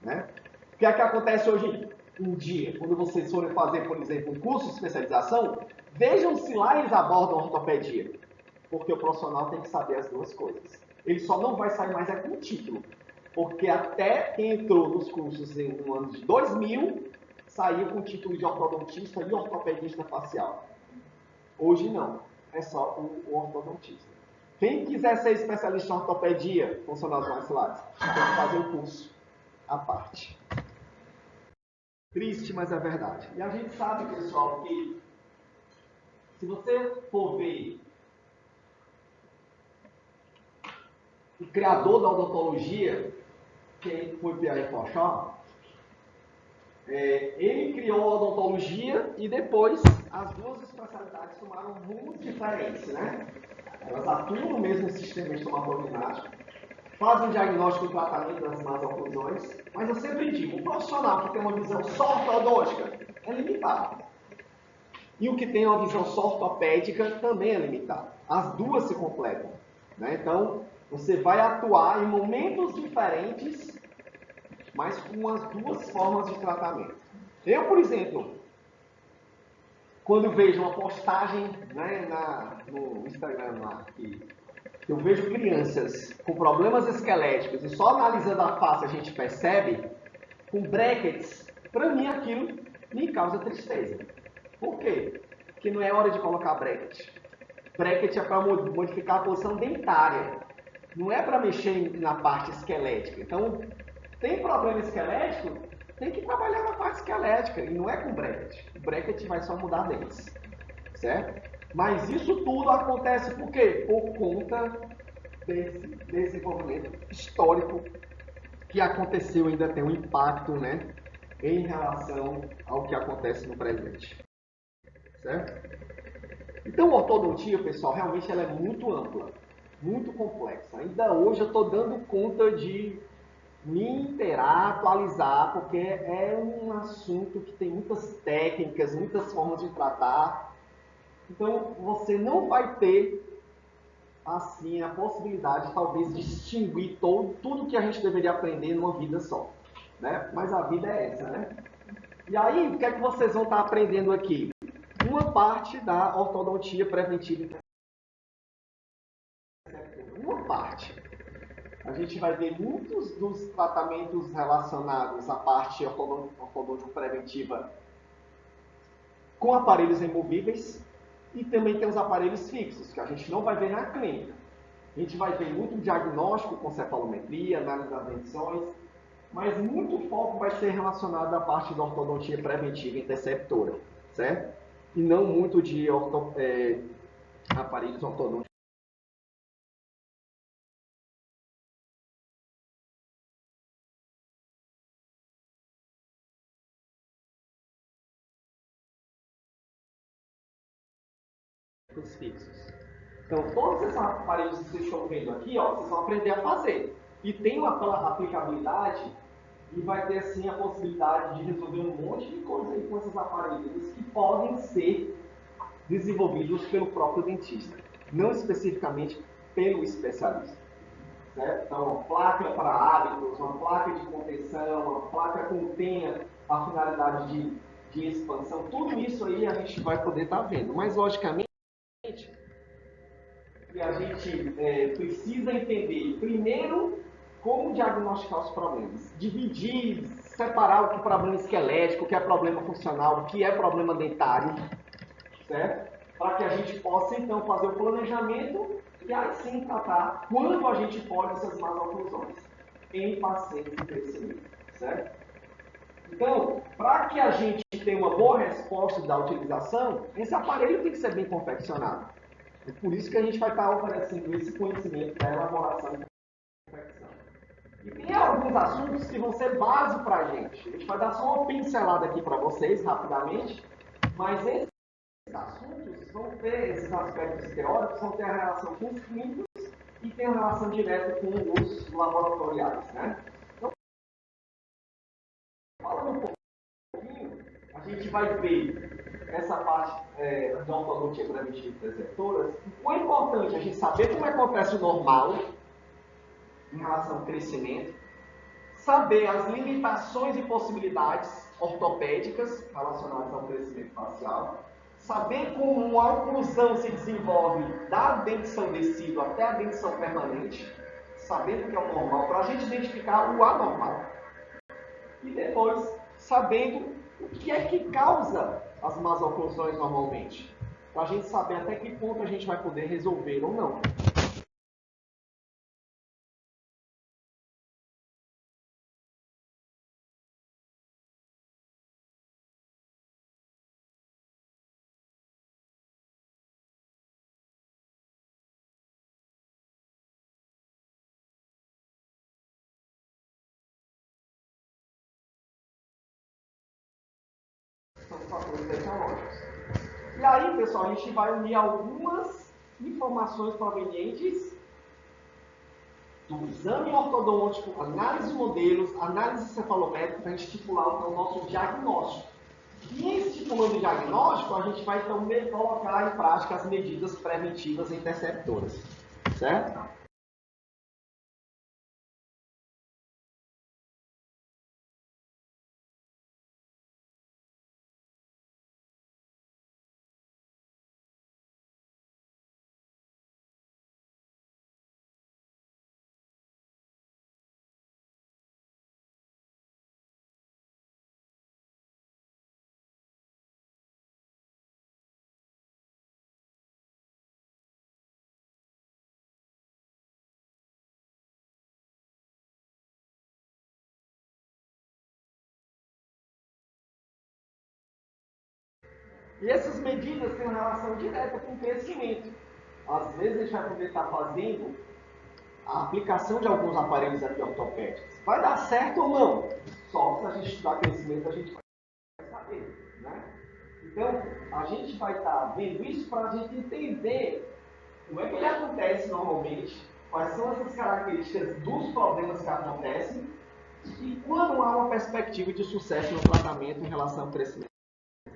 Né? O que é que acontece hoje em dia? Quando vocês forem fazer, por exemplo, um curso de especialização, vejam se lá eles abordam ortopedia, porque o profissional tem que saber as duas coisas. Ele só não vai sair mais com título, porque até quem entrou nos cursos no ano de 2000 saiu com o título de ortodontista e ortopedista facial. Hoje não, é só o ortodontista. Quem quiser ser especialista em ortopedia, funcional dos maxilares, tem que fazer o curso à parte. Triste, mas é verdade. E a gente sabe, pessoal, que se você for ver o criador da odontologia, que foi Pierre Fauchard, ele criou a odontologia e depois as duas especialidades tomaram rumos diferentes, né? Elas atuam no mesmo sistema estomatognático, fazem diagnóstico e tratamento das más oclusões, mas eu sempre digo, o profissional que tem uma visão só ortodôntica é limitado. E o que tem uma visão só ortopédica também é limitado. As duas se completam, né? Então, você vai atuar em momentos diferentes, mas com as duas formas de tratamento. Eu, por exemplo, quando vejo uma postagem, né, no Instagram lá, que eu vejo crianças com problemas esqueléticos e só analisando a face a gente percebe, com brackets, para mim aquilo me causa tristeza. Por quê? Porque não é hora de colocar bracket. Bracket é para modificar a posição dentária. Não é para mexer na parte esquelética. Então, tem problema esquelético, tem que trabalhar na parte esquelética. E não é com bracket. O bracket vai só mudar dentes. Certo? Mas isso tudo acontece por quê? Por conta desse desenvolvimento histórico que aconteceu e ainda tem um impacto, né, em relação ao que acontece no presente. Certo? Então, a ortodontia, pessoal, realmente ela é muito ampla, muito complexa. Ainda hoje eu estou dando conta de me inteirar, atualizar, porque é um assunto que tem muitas técnicas, muitas formas de tratar. Então, você não vai ter, assim, a possibilidade, talvez, de distinguir tudo que a gente deveria aprender numa vida só. Né? Mas a vida é essa, né? E aí, o que é que vocês vão estar aprendendo aqui? Uma parte da ortodontia preventiva. Uma parte. A gente vai ver muitos dos tratamentos relacionados à parte ortodôntica preventiva com aparelhos removíveis e também tem os aparelhos fixos, que a gente não vai ver na clínica. A gente vai ver muito diagnóstico com cefalometria, análise das dentições, mas muito foco vai ser relacionado à parte da ortodontia preventiva interceptora, certo? E não muito de aparelhos ortodônticos. Fixos. Então, todos esses aparelhos que vocês estão vendo aqui, ó, vocês vão aprender a fazer. E tem uma aplicabilidade e vai ter, assim, a possibilidade de resolver um monte de coisa aí com esses aparelhos que podem ser desenvolvidos pelo próprio dentista, não especificamente pelo especialista. Certo? Então, uma placa para hábitos, uma placa de contenção, uma placa que tenha a finalidade de expansão, tudo isso aí a gente vai poder estar vendo. Mas, logicamente, que a gente precisa entender, primeiro, como diagnosticar os problemas. Dividir, separar o que é problema esquelético, o que é problema funcional, o que é problema dentário, certo? Para que a gente possa, então, fazer o planejamento e aí sim tratar quando a gente pode essas más oclusões em pacientes em crescimento, certo? Então, para que a gente tenha uma boa resposta da utilização, esse aparelho tem que ser bem confeccionado. É por isso que a gente vai estar oferecendo esse conhecimento da elaboração e confecção. E tem alguns assuntos que vão ser base para a gente. A gente vai dar só uma pincelada aqui para vocês, rapidamente, mas esses assuntos vão ter, esses aspectos teóricos, vão ter a relação com os clínicos e tem a relação direta com os laboratoriais, né? Então, falando um pouquinho, a gente vai ver essa parte da ortodontia preventiva e preceptoras. O importante é a gente saber como acontece o normal em relação ao crescimento, saber as limitações e possibilidades ortopédicas relacionadas ao crescimento facial, saber como a oclusão se desenvolve da dentição decídua até a dentição permanente, sabendo o que é o normal, para a gente identificar o anormal. E depois, sabendo o que é que causa as más oclusões normalmente. para a gente saber até que ponto a gente vai poder resolver ou não. São fatores tecnológicos. E aí, pessoal, a gente vai unir algumas informações provenientes do exame ortodôntico, análise de modelos, análise cefalométrica, para a gente estipular então, o nosso diagnóstico. E estipulando o diagnóstico, a gente vai então colocar em prática as medidas preventivas e interceptoras. Certo? E essas medidas têm uma relação direta com o crescimento. Às vezes a gente vai poder estar fazendo a aplicação de alguns aparelhos aqui ortopédicos. Vai dar certo ou não? Só se a gente estudar crescimento a gente vai saber. Né? Então, a gente vai estar vendo isso para a gente entender como é que ele acontece normalmente, quais são essas características dos problemas que acontecem e quando há uma perspectiva de sucesso no tratamento em relação ao crescimento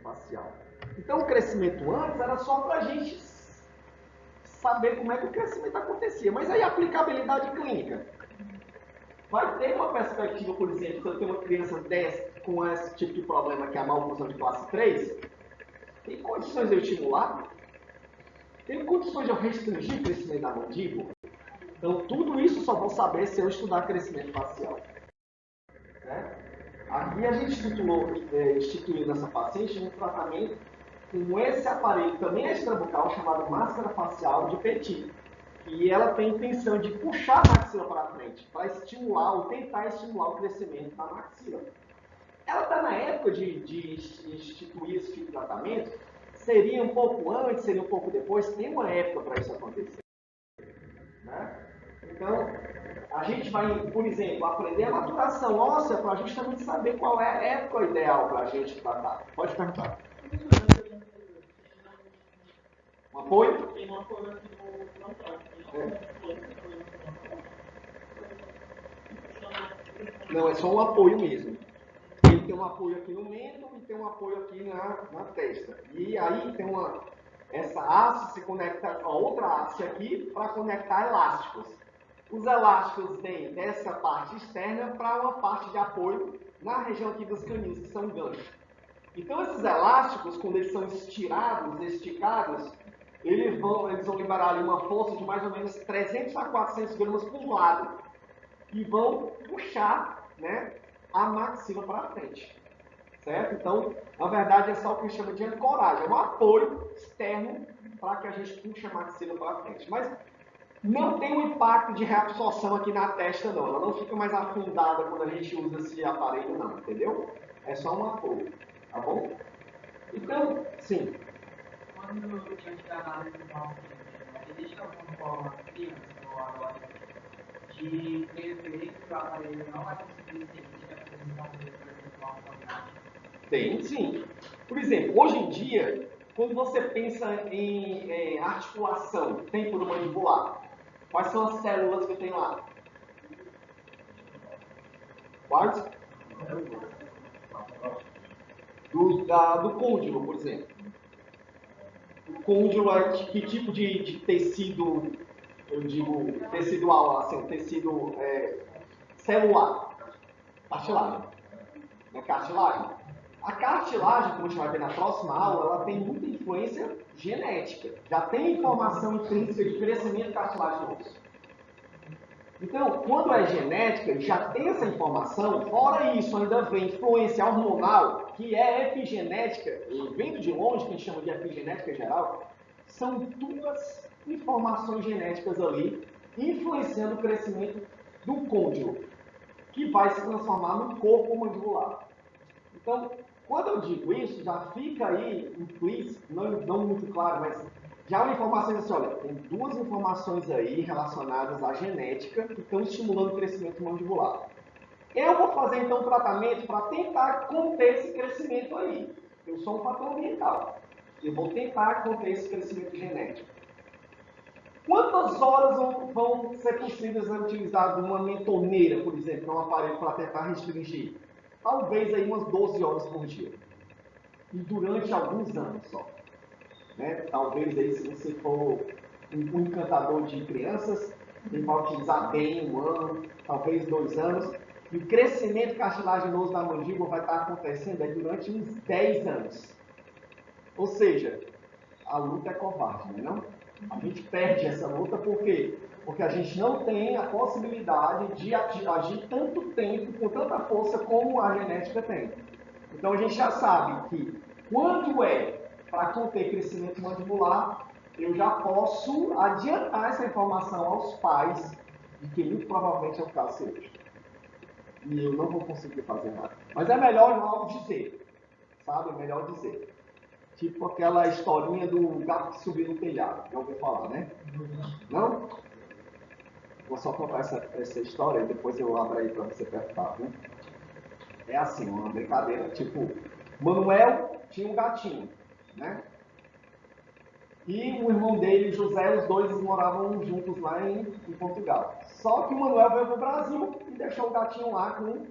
facial. Então, o crescimento antes era só para a gente saber como é que o crescimento acontecia. Mas aí a aplicabilidade clínica. Vai ter uma perspectiva, por exemplo, se eu tenho uma criança com esse tipo de problema, que é a malfusão de classe 3, tem condições de eu estimular? Tem condições de eu restringir o crescimento da mandíbula? Então, tudo isso só vou saber se eu estudar crescimento facial. Certo? Aqui a gente instituiu nessa paciente um tratamento com esse aparelho também extrabucal chamado máscara facial de Petit. E ela tem a intenção de puxar a maxila para frente, para estimular ou tentar estimular o crescimento da maxila. Ela está na época de instituir esse tipo de tratamento, seria um pouco antes, seria um pouco depois, tem uma época para isso acontecer. Né? Então, a gente vai, por exemplo, aprender a maturação óssea para justamente saber qual é a época ideal para a gente tratar. Pode perguntar. Um apoio? Tem um apoio aqui no plantão. Não, é só um apoio mesmo. Ele tem um apoio aqui no mento e tem um apoio aqui na testa. E aí tem essa haste se conecta a outra haste aqui para conectar elásticos. Os elásticos vêm dessa parte externa para uma parte de apoio na região aqui dos caninhos, que são ganchos. Então esses elásticos, quando eles são esticados, eles vão liberar ali uma força de mais ou menos 300 a 400 gramas por lado. E vão puxar, né, a maxila para frente. Certo? Então, na verdade, é só o que a gente chama de ancoragem. É um apoio externo para que a gente puxe a maxila para frente. Mas não tem um impacto de reabsorção aqui na testa, não. Ela não fica mais afundada quando a gente usa esse aparelho, não. Entendeu? É só um apoio. Tá bom? Então, sim. Quando a gente dá análise do nosso existe alguma forma criança ou adolescente de prever que o aparelho não vai conseguir ser apresentado. Tem, sim. Por exemplo, hoje em dia, quando você pensa em articulação temporomandibular, quais são as células que tem lá? Quais? Do côndilo, por exemplo. O côndilo é que tipo de tecido, eu digo, tecidual, assim, tecido celular? Cartilagem. É cartilagem. A cartilagem, como a gente vai ver na próxima aula, ela tem muita influência genética. Já tem informação intrínseca de crescimento cartilaginoso. Então, quando é genética, já tem essa informação, fora isso, ainda vem influência hormonal, que é epigenética, e vendo de longe, que a gente chama de epigenética geral, são duas informações genéticas ali, influenciando o crescimento do côndilo, que vai se transformar no corpo mandibular. Então, quando eu digo isso, já fica aí implícito, não muito claro, mas já uma informação assim, olha, tem duas informações aí relacionadas à genética que estão estimulando o crescimento mandibular. Eu vou fazer então um tratamento para tentar conter esse crescimento aí. Eu sou um fator ambiental. Eu vou tentar conter esse crescimento genético. Quantas horas vão ser possíveis utilizar uma mentoneira, por exemplo, um aparelho para tentar restringir? Talvez aí umas 12 horas por dia. E durante alguns anos só. Né? Talvez aí, se você for um encantador de crianças, ele vai utilizar bem 1 ano, talvez 2 anos. E o crescimento cartilaginoso da mandíbula vai estar acontecendo aí durante uns 10 anos. Ou seja, a luta é covarde, não é não? A gente perde essa luta por quê? Porque a gente não tem a possibilidade de agir tanto tempo, com tanta força como a genética tem. Então a gente já sabe que quando é para conter crescimento mandibular, eu já posso adiantar essa informação aos pais de que muito provavelmente é o caso cirúrgico. E eu não vou conseguir fazer nada. Mas é melhor logo dizer, sabe? É melhor dizer. Tipo aquela historinha do gato que subiu no telhado. Já ouviu falar, né? Não? Vou só contar essa história e depois eu abro aí para você perguntar, viu? É assim, uma brincadeira. Tipo, Manuel tinha um gatinho, né? E o irmão dele, José, os dois moravam juntos lá em Portugal. Só que o Manuel veio para o Brasil e deixou o gatinho lá com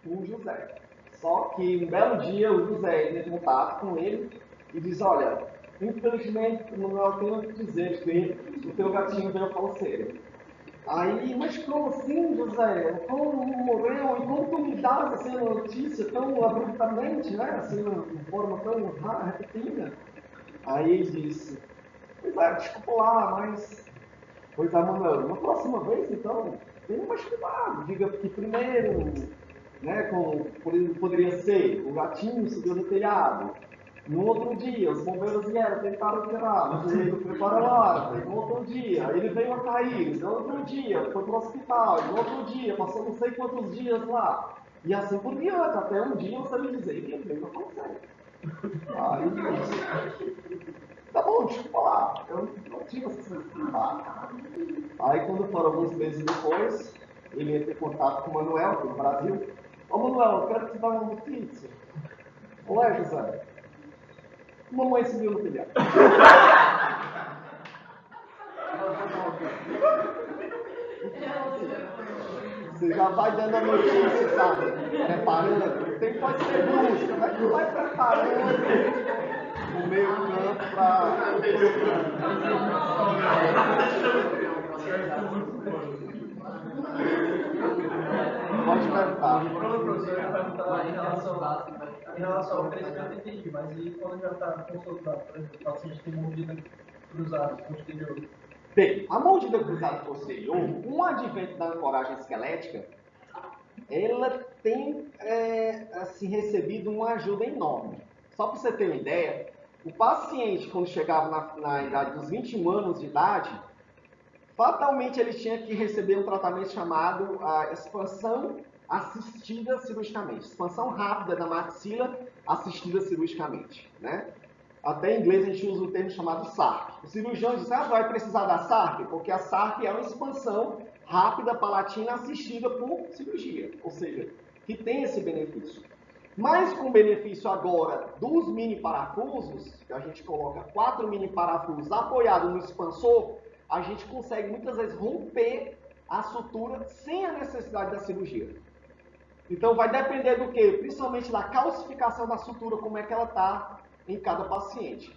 o José. Só que um belo dia o José entra em contato com ele e diz, olha, infelizmente o Manuel tem que dizer que o teu gatinho veio a falecer. Aí, mas como assim, José? Como morreu? E como tu me dás assim, uma notícia tão abruptamente, né? Assim, de forma tão repentina? Aí ele disse, pois é, desculpa lá, mas... Pois é, Manuel, na próxima vez, então, tenha mais cuidado. Diga que primeiro, né, como poderia ser, o gatinho subiu no telhado. No outro dia, os bombeiros vieram, tentaram tirar, mas ele preparou a árvore. No outro dia, ele veio a cair. No outro dia, foi para o hospital. No outro dia, passou não sei quantos dias lá. E assim por diante, até um dia você me dizer que ele veio a falecer. Aí eu disse, tá bom, desculpa lá, eu não tive essa sensibilidade. Aí quando foram alguns meses depois, ele entra em contato com o Manuel, aqui no Brasil. Ô Manuel, eu quero te dar uma notícia. Olá, José. Mamãe subiu no telhado. Você já vai dando a notícia, sabe? Preparando. Tem pode ser brusca, mas tu vai preparando o meio campo para... Pode perguntar. Em relação ao crescimento, eu entendi, mas e quando já está consolidado, por exemplo, o paciente tem mordida cruzada posterior? Bem, a mordida cruzada posterior, com o advento da ancoragem esquelética, ela tem assim, recebido uma ajuda enorme. Só para você ter uma ideia, o paciente, quando chegava na idade dos 21 anos de idade, fatalmente ele tinha que receber um tratamento chamado expansão assistida cirurgicamente. Expansão rápida da maxila assistida cirurgicamente, né? Até em inglês a gente usa o termo chamado SARC. O cirurgião diz, vai precisar da SARC? Porque a SARC é uma expansão rápida, palatina, assistida por cirurgia. Ou seja, que tem esse benefício. Mas com o benefício agora dos mini parafusos, que a gente coloca 4 mini parafusos apoiados no expansor, a gente consegue muitas vezes romper a sutura sem a necessidade da cirurgia. Então vai depender do quê? Principalmente da calcificação da sutura, como é que ela está em cada paciente.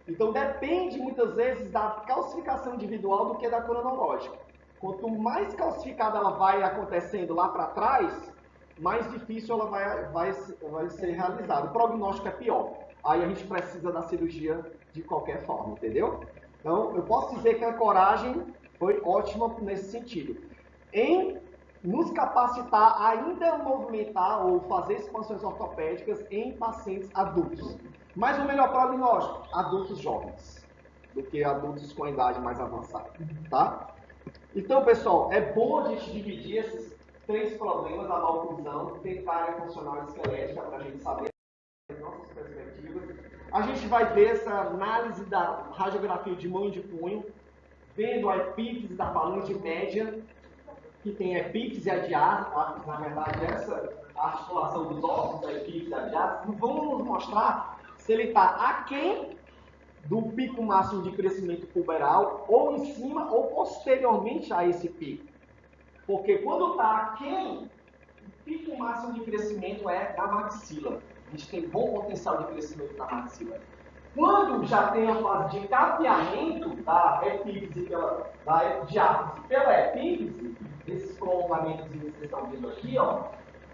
Então depende muitas vezes da calcificação individual do que da cronológica. Quanto mais calcificada ela vai acontecendo lá para trás, mais difícil ela vai ser realizada. O prognóstico é pior. Aí a gente precisa da cirurgia de qualquer forma, entendeu? Então eu posso dizer que a ancoragem foi ótima nesse sentido. Em nos capacitar ainda a movimentar ou fazer expansões ortopédicas em pacientes adultos. Mas o melhor prognóstico, adultos jovens, do que adultos com idade mais avançada, tá? Então, pessoal, é bom a gente dividir esses 3 problemas, a maloclusão, dentária, funcional e esquelética, para a gente saber as nossas perspectivas. A gente vai ver essa análise da radiografia de mão e de punho, vendo a epífise da falange média, que tem epífise e a diástase, na verdade, essa articulação dos ossos da epífise e a diástase, vão nos mostrar se ele está aquém do pico máximo de crescimento puberal, ou em cima ou posteriormente a esse pico. Porque quando está aquém, o pico máximo de crescimento é da maxila. A gente tem bom potencial de crescimento na maxila. Quando já tem a fase de capeamento da epífise da diástase pela epífise, esses prolongamentos que vocês estão vendo aqui, ó,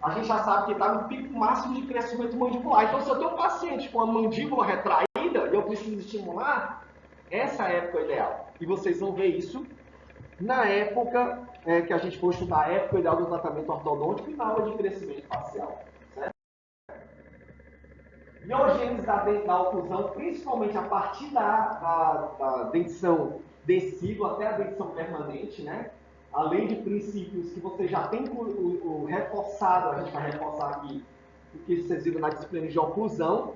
a gente já sabe que está no pico máximo de crescimento mandibular. Então, se eu tenho um paciente com a mandíbula retraída e eu preciso estimular, essa é a época ideal. E vocês vão ver isso na época que a gente for estudar a época ideal do tratamento ortodôntico e na aula de crescimento facial. Certo? Biogênese da oclusão, principalmente a partir da dentição decídua até a dentição permanente, né? Além de princípios que você já tem o reforçado, a gente vai reforçar aqui o que vocês viram na disciplina de oclusão,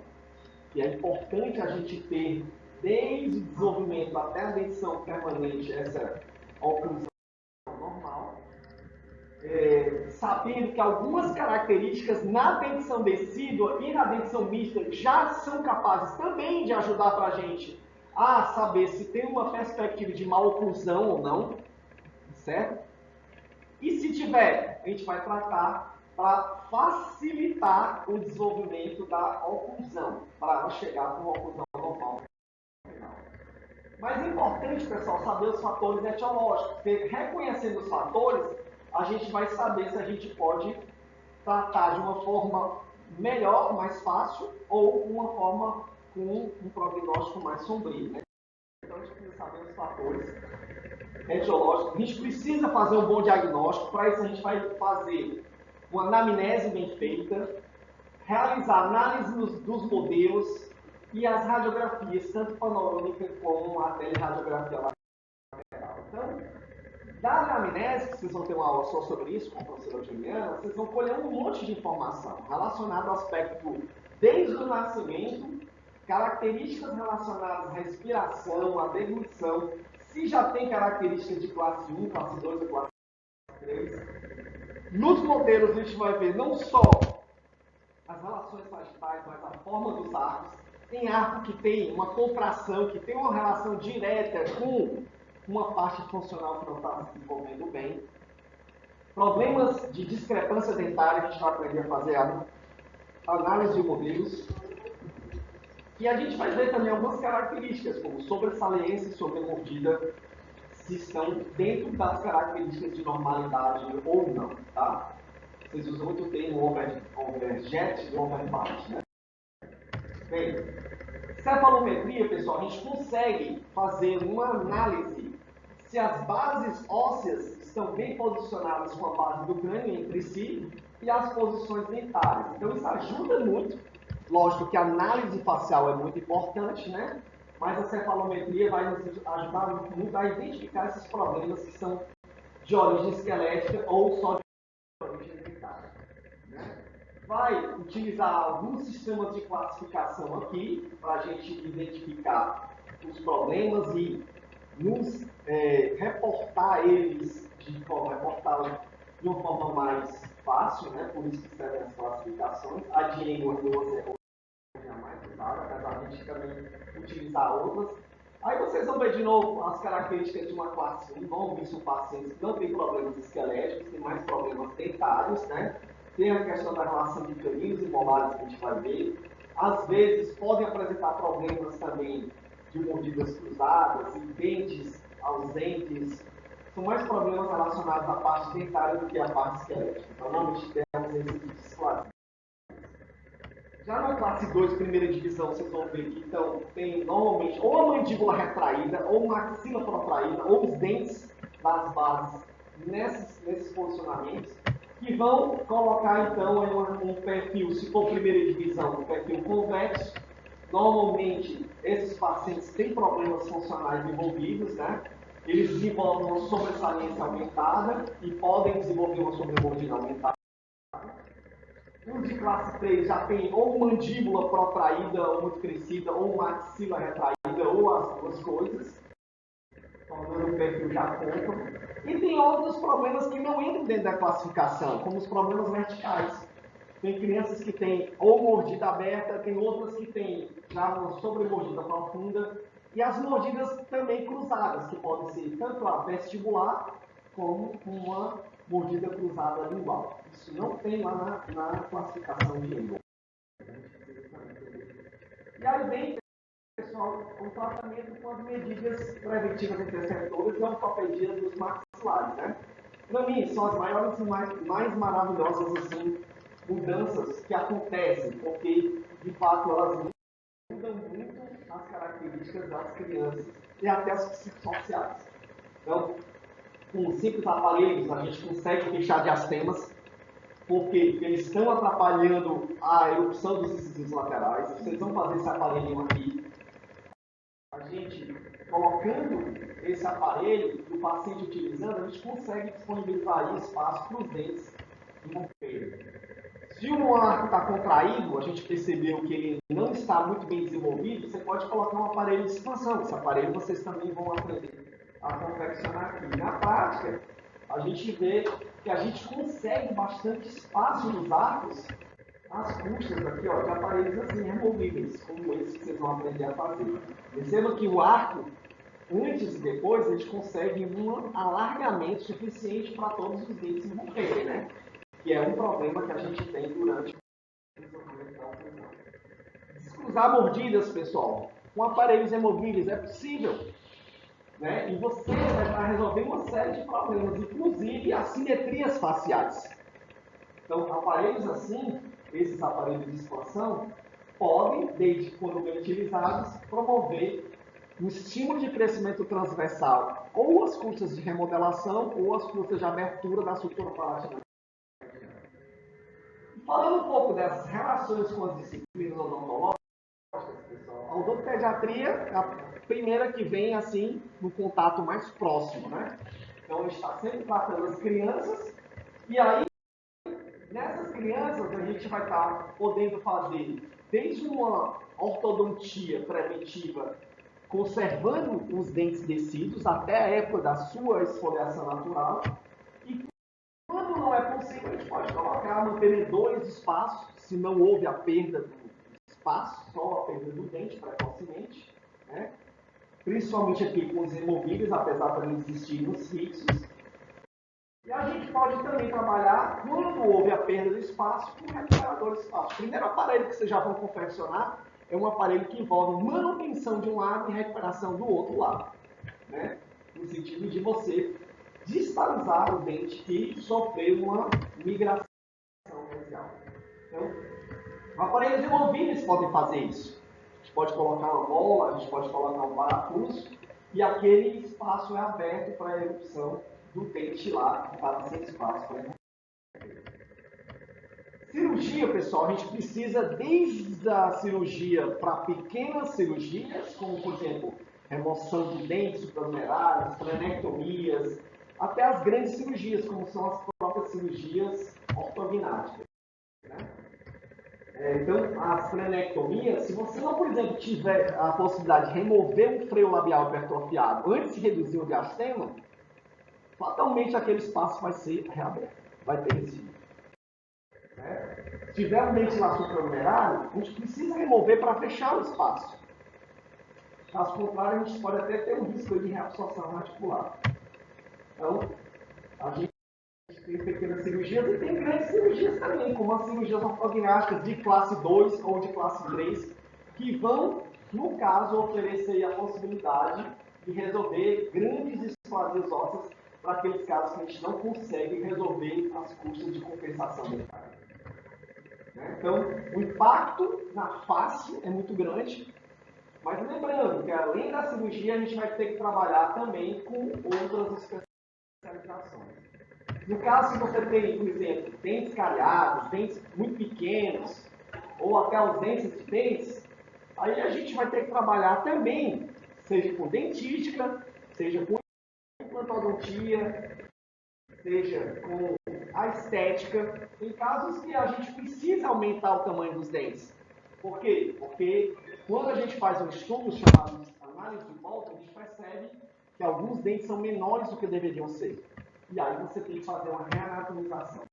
que é importante a gente ter, desde o desenvolvimento até a dentição permanente, essa oclusão normal, sabendo que algumas características na dentição decídua e na dentição mista já são capazes também de ajudar para a gente a saber se tem uma perspectiva de maloclusão ou não, certo? E se tiver, a gente vai tratar para facilitar o desenvolvimento da oclusão, para não chegar com uma oclusão normal. Mas é importante, pessoal, saber os fatores etiológicos, porque reconhecendo os fatores, a gente vai saber se a gente pode tratar de uma forma melhor, mais fácil, ou uma forma com um prognóstico mais sombrio, né? Então a gente precisa saber os fatores etiológicos. A gente precisa fazer um bom diagnóstico. Para isso a gente vai fazer uma anamnese bem feita, realizar análise dos modelos e as radiografias, tanto panorâmica como a teleradiografia lateral. Então, da anamnese, que vocês vão ter uma aula só sobre isso com a professora Juliana, vocês vão colher um monte de informação relacionada ao aspecto desde o nascimento, características relacionadas à respiração, à deglutição, se já tem características de classe 1, classe 2 ou classe 3. Nos modelos a gente vai ver não só as relações sagitais, mas a forma dos arcos. Tem arco que tem uma contração, que tem uma relação direta com uma parte funcional que não está se desenvolvendo bem. Problemas de discrepância dentária, a gente vai aprender a fazer a análise de modelos. E a gente vai ver também algumas características, como sobressalência e sobremordida, se estão dentro das características de normalidade ou não, tá? Vocês usam muito o termo overjet e overbite, né? Bem, cefalometria, pessoal, a gente consegue fazer uma análise se as bases ósseas estão bem posicionadas com a base do crânio entre si e as posições dentárias. Então isso ajuda muito. Lógico que a análise facial é muito importante, né? Mas a cefalometria vai nos ajudar muito a identificar esses problemas que são de origem esquelética ou só de origem dentária. Né? Vai utilizar alguns sistemas de classificação aqui para a gente identificar os problemas e nos reportar eles de uma forma mais fácil, né? Por isso que servem as classificações. A de engordose é a mais usada, apesar de a gente também utilizar outras. Aí vocês vão ver de novo as características de uma classe 1, vão ver se o paciente não tem problemas esqueléticos, tem mais problemas dentários, né? Tem a questão da relação de caninos e molares que a gente vai ver. Às vezes podem apresentar problemas também de mordidas cruzadas e dentes ausentes. São mais problemas relacionados à parte dentária do que à parte esquelética. Então, normalmente temos esse tipo de classe. Já na classe 2, primeira divisão, vocês vão ver que então, tem normalmente ou a mandíbula retraída, ou maxila protraída, ou os dentes das bases nesses posicionamentos, que vão colocar então um perfil, se for primeira divisão, um perfil convexo. Normalmente, esses pacientes têm problemas funcionais envolvidos, né? Eles desenvolvem uma sobressalência aumentada e podem desenvolver uma sobremordida aumentada. Os de classe 3 já tem ou mandíbula protraída, ou muito crescida, ou maxila retraída, ou as duas coisas. Tornando o perfil já conta. E tem outros problemas que não entram dentro da classificação, como os problemas verticais. Tem crianças que têm ou mordida aberta, tem outras que têm já uma sobremordida profunda, e as mordidas também cruzadas, que podem ser tanto a vestibular como uma mordida cruzada lingual. Isso não tem lá na classificação de Engel. E aí vem, pessoal, o tratamento com as medidas preventivas interceptoras e a ortopedia dos maxilares, né? Para mim, são as maiores e mais maravilhosas assim, mudanças que acontecem, porque, de fato, elas mudam muito as características das crianças e até as psicossociais. Então, com simples aparelhos, a gente consegue fechar diastemas, porque eles estão atrapalhando a erupção dos incisivos laterais. Vocês vão fazer esse aparelhinho aqui. A gente, colocando esse aparelho, o paciente utilizando, a gente consegue disponibilizar aí espaço para os dentes romperem. Se o arco está contraído, a gente percebeu que ele não está muito bem desenvolvido, você pode colocar um aparelho de expansão. Esse aparelho vocês também vão aprender a confeccionar aqui. Na prática, a gente vê que a gente consegue bastante espaço nos arcos, às custas aqui, ó, de aparelhos assim, removíveis, como esse que vocês vão aprender a fazer. Perceba que o arco, antes e depois, a gente consegue um alargamento suficiente para todos os dentes se romperem, né? Que é um problema que a gente tem durante o desenvolvimento da oclusão. Descruzar mordidas, pessoal, com aparelhos removíveis é possível. Né? E você vai estar resolvendo uma série de problemas, inclusive assimetrias faciais. Então, aparelhos assim, esses aparelhos de expansão, podem, desde quando bem utilizados, promover um estímulo de crescimento transversal, ou às custas de remodelação, ou às custas de abertura da sutura palatina. Falando um pouco dessas relações com as disciplinas odontológicas, pessoal, a odontopediatria é a primeira que vem assim no contato mais próximo, né? Então a gente está sempre tratando as crianças, e aí nessas crianças a gente vai estar podendo fazer desde uma ortodontia preventiva, conservando os dentes descidos até a época da sua esfoliação natural, e quando não é possível, a gente pode colocar, mantenedores de espaço, se não houve a perda do espaço, só a perda do dente precocemente, né? Principalmente aqui com os removíveis, apesar também de existirem os fixos. E a gente pode também trabalhar, quando houve a perda de espaço, com o recuperador de espaço. O primeiro aparelho que vocês já vão confeccionar é um aparelho que envolve manutenção de um lado e recuperação do outro lado, né? No sentido de você distalizar o dente que sofreu uma migração facial. Então, aparelhos removíveis podem fazer isso. A gente pode colocar uma mola, a gente pode colocar um parafuso, e aquele espaço é aberto para a erupção do dente lá, que estava sem espaço para erupção. Cirurgia, pessoal, a gente precisa desde a cirurgia para pequenas cirurgias, como, por exemplo, remoção de dentes supranumerários, frenectomias, até as grandes cirurgias, como são as próprias cirurgias ortognáticas. Né? Então, as frenectomias, se você não, por exemplo, tiver a possibilidade de remover um freio labial hipertrofiado antes de reduzir o diastema, fatalmente aquele espaço vai ser reaberto, vai ter resíduo. Se tiver um dente lá supranumerário, a gente precisa remover para fechar o espaço. Caso contrário, a gente pode até ter um risco de reabsorção articular. Então, a gente tem pequenas cirurgias e tem grandes cirurgias também, como as cirurgias ortognáticas de classe 2 ou de classe 3, que vão, no caso, oferecer a possibilidade de resolver grandes displasias ósseas para aqueles casos que a gente não consegue resolver as custas de compensação dentária. Então, o impacto na face é muito grande, mas lembrando que além da cirurgia, a gente vai ter que trabalhar também com outras especializações. No caso, se você tem, por exemplo, dentes cariados, dentes muito pequenos, ou até ausência de dentes, aí a gente vai ter que trabalhar também, seja com dentística, seja com implantodontia, seja com a estética, em casos que a gente precisa aumentar o tamanho dos dentes. Por quê? Porque quando a gente faz um estudo chamado de análise de volta, a gente percebe que alguns dentes são menores do que deveriam ser. E aí você tem que fazer uma reanatomização.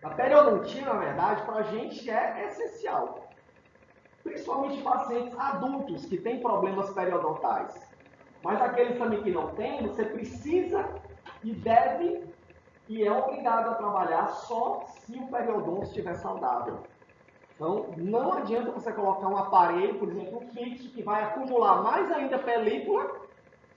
A periodontia, na verdade, para a gente é essencial. Principalmente pacientes adultos que têm problemas periodontais. Mas aqueles também que não têm, você precisa e deve e é obrigado a trabalhar só se o periodonto estiver saudável. Então, não adianta você colocar um aparelho, por exemplo, fixo, que vai acumular mais ainda película,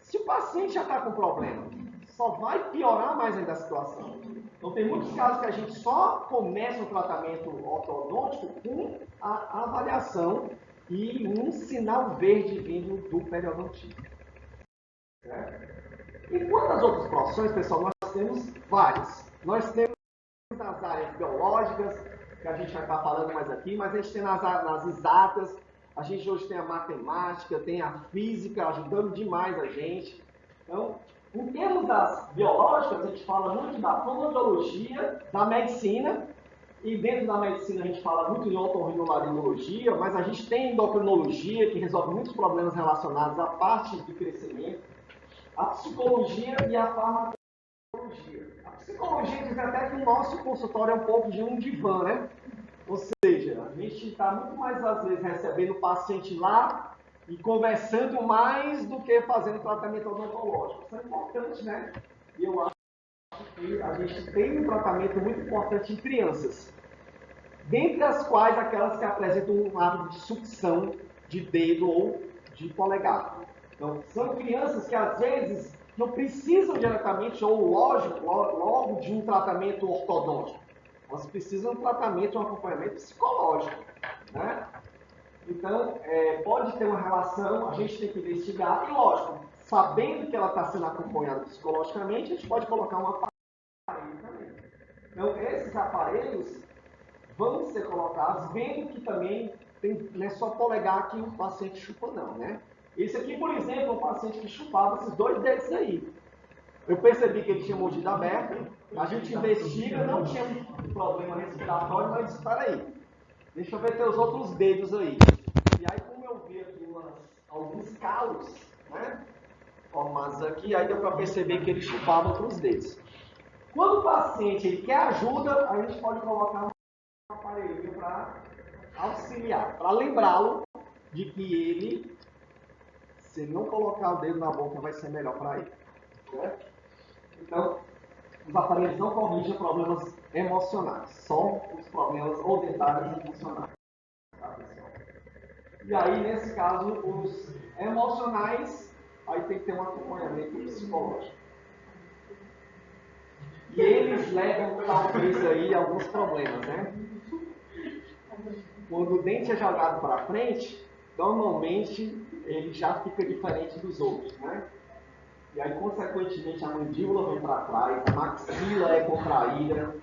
se o paciente já está com problema. Só vai piorar mais ainda a situação. Então, tem muitos casos que a gente só começa o tratamento ortodôntico com a avaliação e um sinal verde vindo do periodontista. Certo? E quanto às outras profissões, pessoal, nós temos várias. Nós temos as áreas biológicas, que a gente vai estar falando mais aqui, mas a gente tem nas exatas, a gente hoje tem a matemática, tem a física ajudando demais a gente. Então, em termos das biológicas, a gente fala muito da fonoaudiologia, da medicina, e dentro da medicina a gente fala muito de otorrinolaringologia, mas a gente tem endocrinologia, que resolve muitos problemas relacionados à parte de crescimento, a psicologia e a farmacologia. A psicologia diz até que o nosso consultório é um pouco de um divã, né? Ou seja, a gente está muito mais, às vezes, recebendo o paciente lá e conversando mais do que fazendo tratamento odontológico. Isso é importante, né? E eu acho que a gente tem um tratamento muito importante em crianças. Dentre as quais aquelas que apresentam um hábito de sucção de dedo ou de polegar. Então, são crianças que, às vezes, não precisam diretamente ou logo de um tratamento ortodôntico. Elas precisam de um tratamento, de um acompanhamento psicológico. Né? Então, pode ter uma relação, a gente tem que investigar, e lógico, sabendo que ela está sendo acompanhada psicologicamente, a gente pode colocar um aparelho também. Então, esses aparelhos vão ser colocados, vendo que também não é só polegar que o paciente chupa, não, né? Esse aqui, por exemplo, é um paciente que chupava esses dois dedos aí. Eu percebi que ele tinha mordido aberto, a gente investiga, não tinha problema respiratório, mas espera aí. Deixa eu ver teus outros dedos aí. E aí, como eu vi aqui alguns calos, né? Formados aqui, aí deu para perceber que ele chupava outros dedos. Quando o paciente ele quer ajuda, a gente pode colocar um aparelho para auxiliar, para lembrá-lo de que ele, se ele não colocar o dedo na boca, vai ser melhor para ele. Certo? Então, os aparelhos não corrigem problemas emocionais, só os problemas ou dentários e funcionais. Tá, pessoal? E aí, nesse caso, os emocionais, aí tem que ter um acompanhamento psicológico. E eles levam, talvez, aí alguns problemas, né? Quando o dente é jogado para frente, normalmente ele já fica diferente dos outros, né? E aí, consequentemente, a mandíbula vem para trás, a maxila é contraída.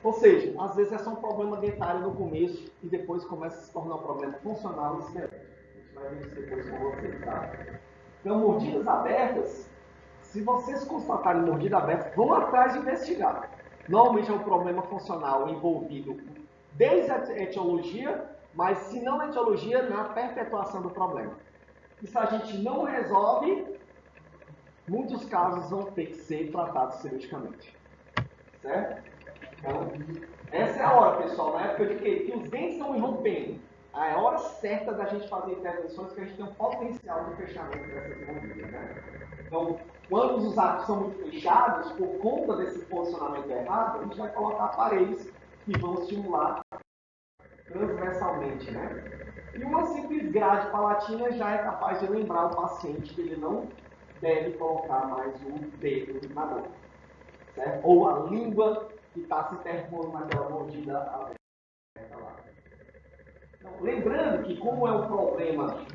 Ou seja, às vezes é só um problema dentário no começo e depois começa a se tornar um problema funcional e severo. A gente vai ver isso depois com vocês, tá? Então, mordidas abertas, se vocês constatarem mordida aberta, vão atrás de investigar. Normalmente é um problema funcional envolvido desde a etiologia, mas se não a etiologia, na perpetuação do problema. E se a gente não resolve, muitos casos vão ter que ser tratados cirurgicamente. Certo? Então, essa é a hora, pessoal, na época de que os dentes estão irrompendo. É a hora certa da gente fazer intervenções que a gente tem um potencial de fechamento dessas mordidas. Né? Então, quando os hábitos são muito fechados, por conta desse posicionamento errado, a gente vai colocar aparelhos que vão estimular transversalmente, né? E uma simples grade palatina já é capaz de lembrar o paciente que ele não deve colocar mais o dedo na boca, certo? Ou a língua que está se interpondo naquela mordida aberta lá. Então, lembrando que como é um problema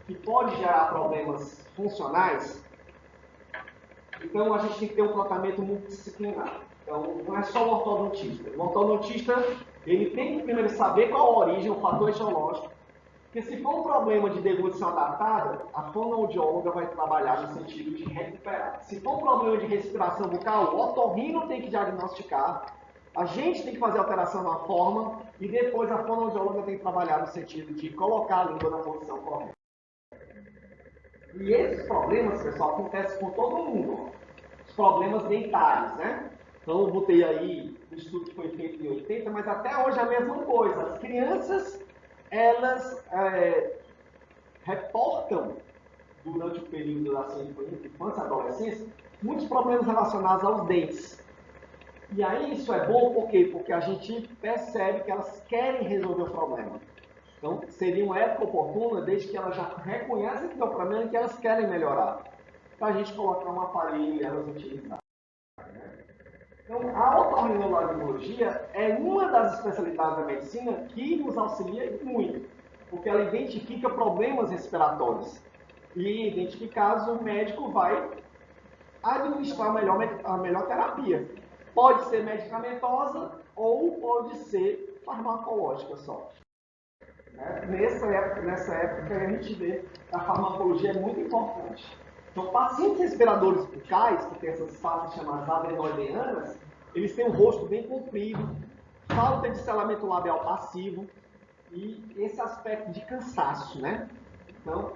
que pode gerar problemas funcionais, Então, a gente tem que ter um tratamento multidisciplinar. Então, não é só o ortodontista. O ortodontista, ele tem que primeiro saber qual a origem, o fator etiológico, porque se for um problema de deglutição adaptada, a fonoaudióloga vai trabalhar no sentido de recuperar. Se for um problema de respiração bucal, o otorrino tem que diagnosticar, a gente tem que fazer alteração na forma e depois a fonoaudióloga tem que trabalhar no sentido de colocar a língua na posição correta. E esses problemas, pessoal, acontecem com todo mundo. Os problemas dentários, né? Então, eu botei aí o estudo que foi feito em 80, mas até hoje é a mesma coisa. As crianças, elas reportam, durante o período da sua infância e adolescência, muitos problemas relacionados aos dentes. E aí isso é bom por quê? Porque a gente percebe que elas querem resolver o problema. Então, seria uma época oportuna, desde que elas já reconhecem que é o problema e que elas querem melhorar, para a gente colocar um aparelho e elas utilizarem. Então, a otorrinolaringologia é uma das especialidades da medicina que nos auxilia muito, porque ela identifica problemas respiratórios. E, identificados, o médico vai administrar a melhor terapia. Pode ser medicamentosa ou pode ser farmacológica só. Nessa época, a gente vê que a farmacologia é muito importante. Então, pacientes respiradores bucais, que tem essas faces chamadas adenoideanas, eles têm um rosto bem comprido, falta de selamento labial passivo e esse aspecto de cansaço, né? Então,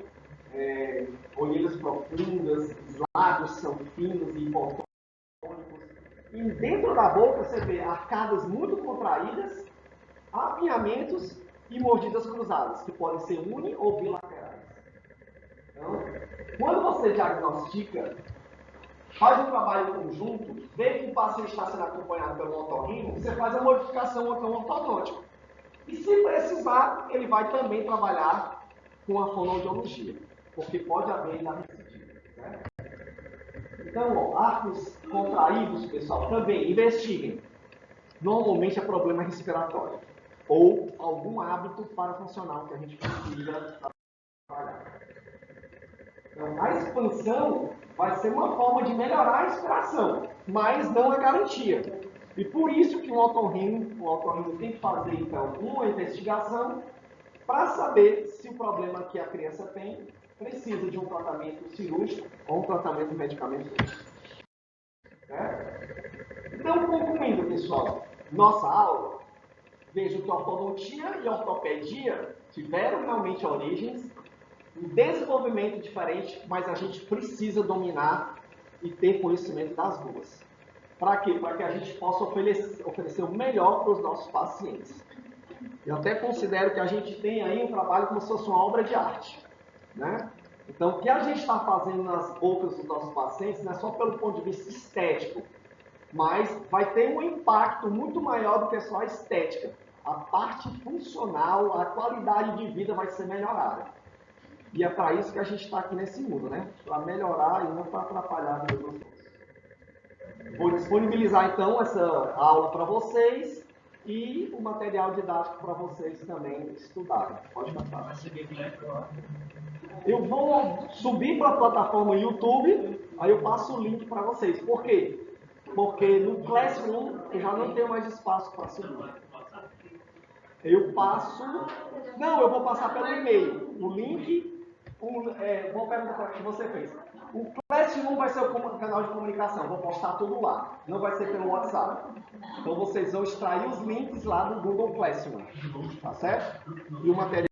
olheiras profundas, os lábios são finos e hipotônicos. E dentro da boca você vê arcadas muito contraídas, apinhamentos e mordidas cruzadas, que podem ser uni ou bilaterais. Então, quando você diagnostica, faz um trabalho conjunto, vê que o paciente está sendo acompanhado pelo otorrino, você faz a modificação ortodôntica. E se precisar, ele vai também trabalhar com a fonoaudiologia, porque pode haver na recidiva. Né? Então, ó, arcos contraídos, pessoal, também investiguem. Normalmente é problema respiratório ou algum hábito parafuncional que a gente precisa trabalhar. Então, a expansão vai ser uma forma de melhorar a respiração, mas não é garantia. E por isso que o otorrino tem que fazer, então, uma investigação para saber se o problema que a criança tem precisa de um tratamento cirúrgico ou um tratamento medicamentoso. Então, concluindo, pessoal, nossa aula, vejo que ortodontia e ortopedia tiveram realmente origens, um desenvolvimento diferente, mas a gente precisa dominar e ter conhecimento das duas. Para quê? Para que a gente possa oferecer o melhor para os nossos pacientes. Eu até considero que a gente tem aí um trabalho como se fosse uma obra de arte. Né? Então, o que a gente está fazendo nas bocas dos nossos pacientes não é só pelo ponto de vista estético, mas vai ter um impacto muito maior do que só a estética. A parte funcional, a qualidade de vida vai ser melhorada. E é para isso que a gente está aqui nesse mundo, né? Para melhorar e não para atrapalhar a vida dos outros. Vou disponibilizar então essa aula para vocês e o material didático para vocês também estudarem. Pode passar. Eu vou subir para a plataforma YouTube, aí eu passo o link para vocês. Por quê? Porque no Classroom eu já não tenho mais espaço para subir. Eu passo... Não, eu vou passar pelo e-mail. O link... vou perguntar o que você fez. O Classroom vai ser o canal de comunicação. Vou postar tudo lá. Não vai ser pelo WhatsApp. Então vocês vão extrair os links lá do Google Classroom. Tá certo? E o material...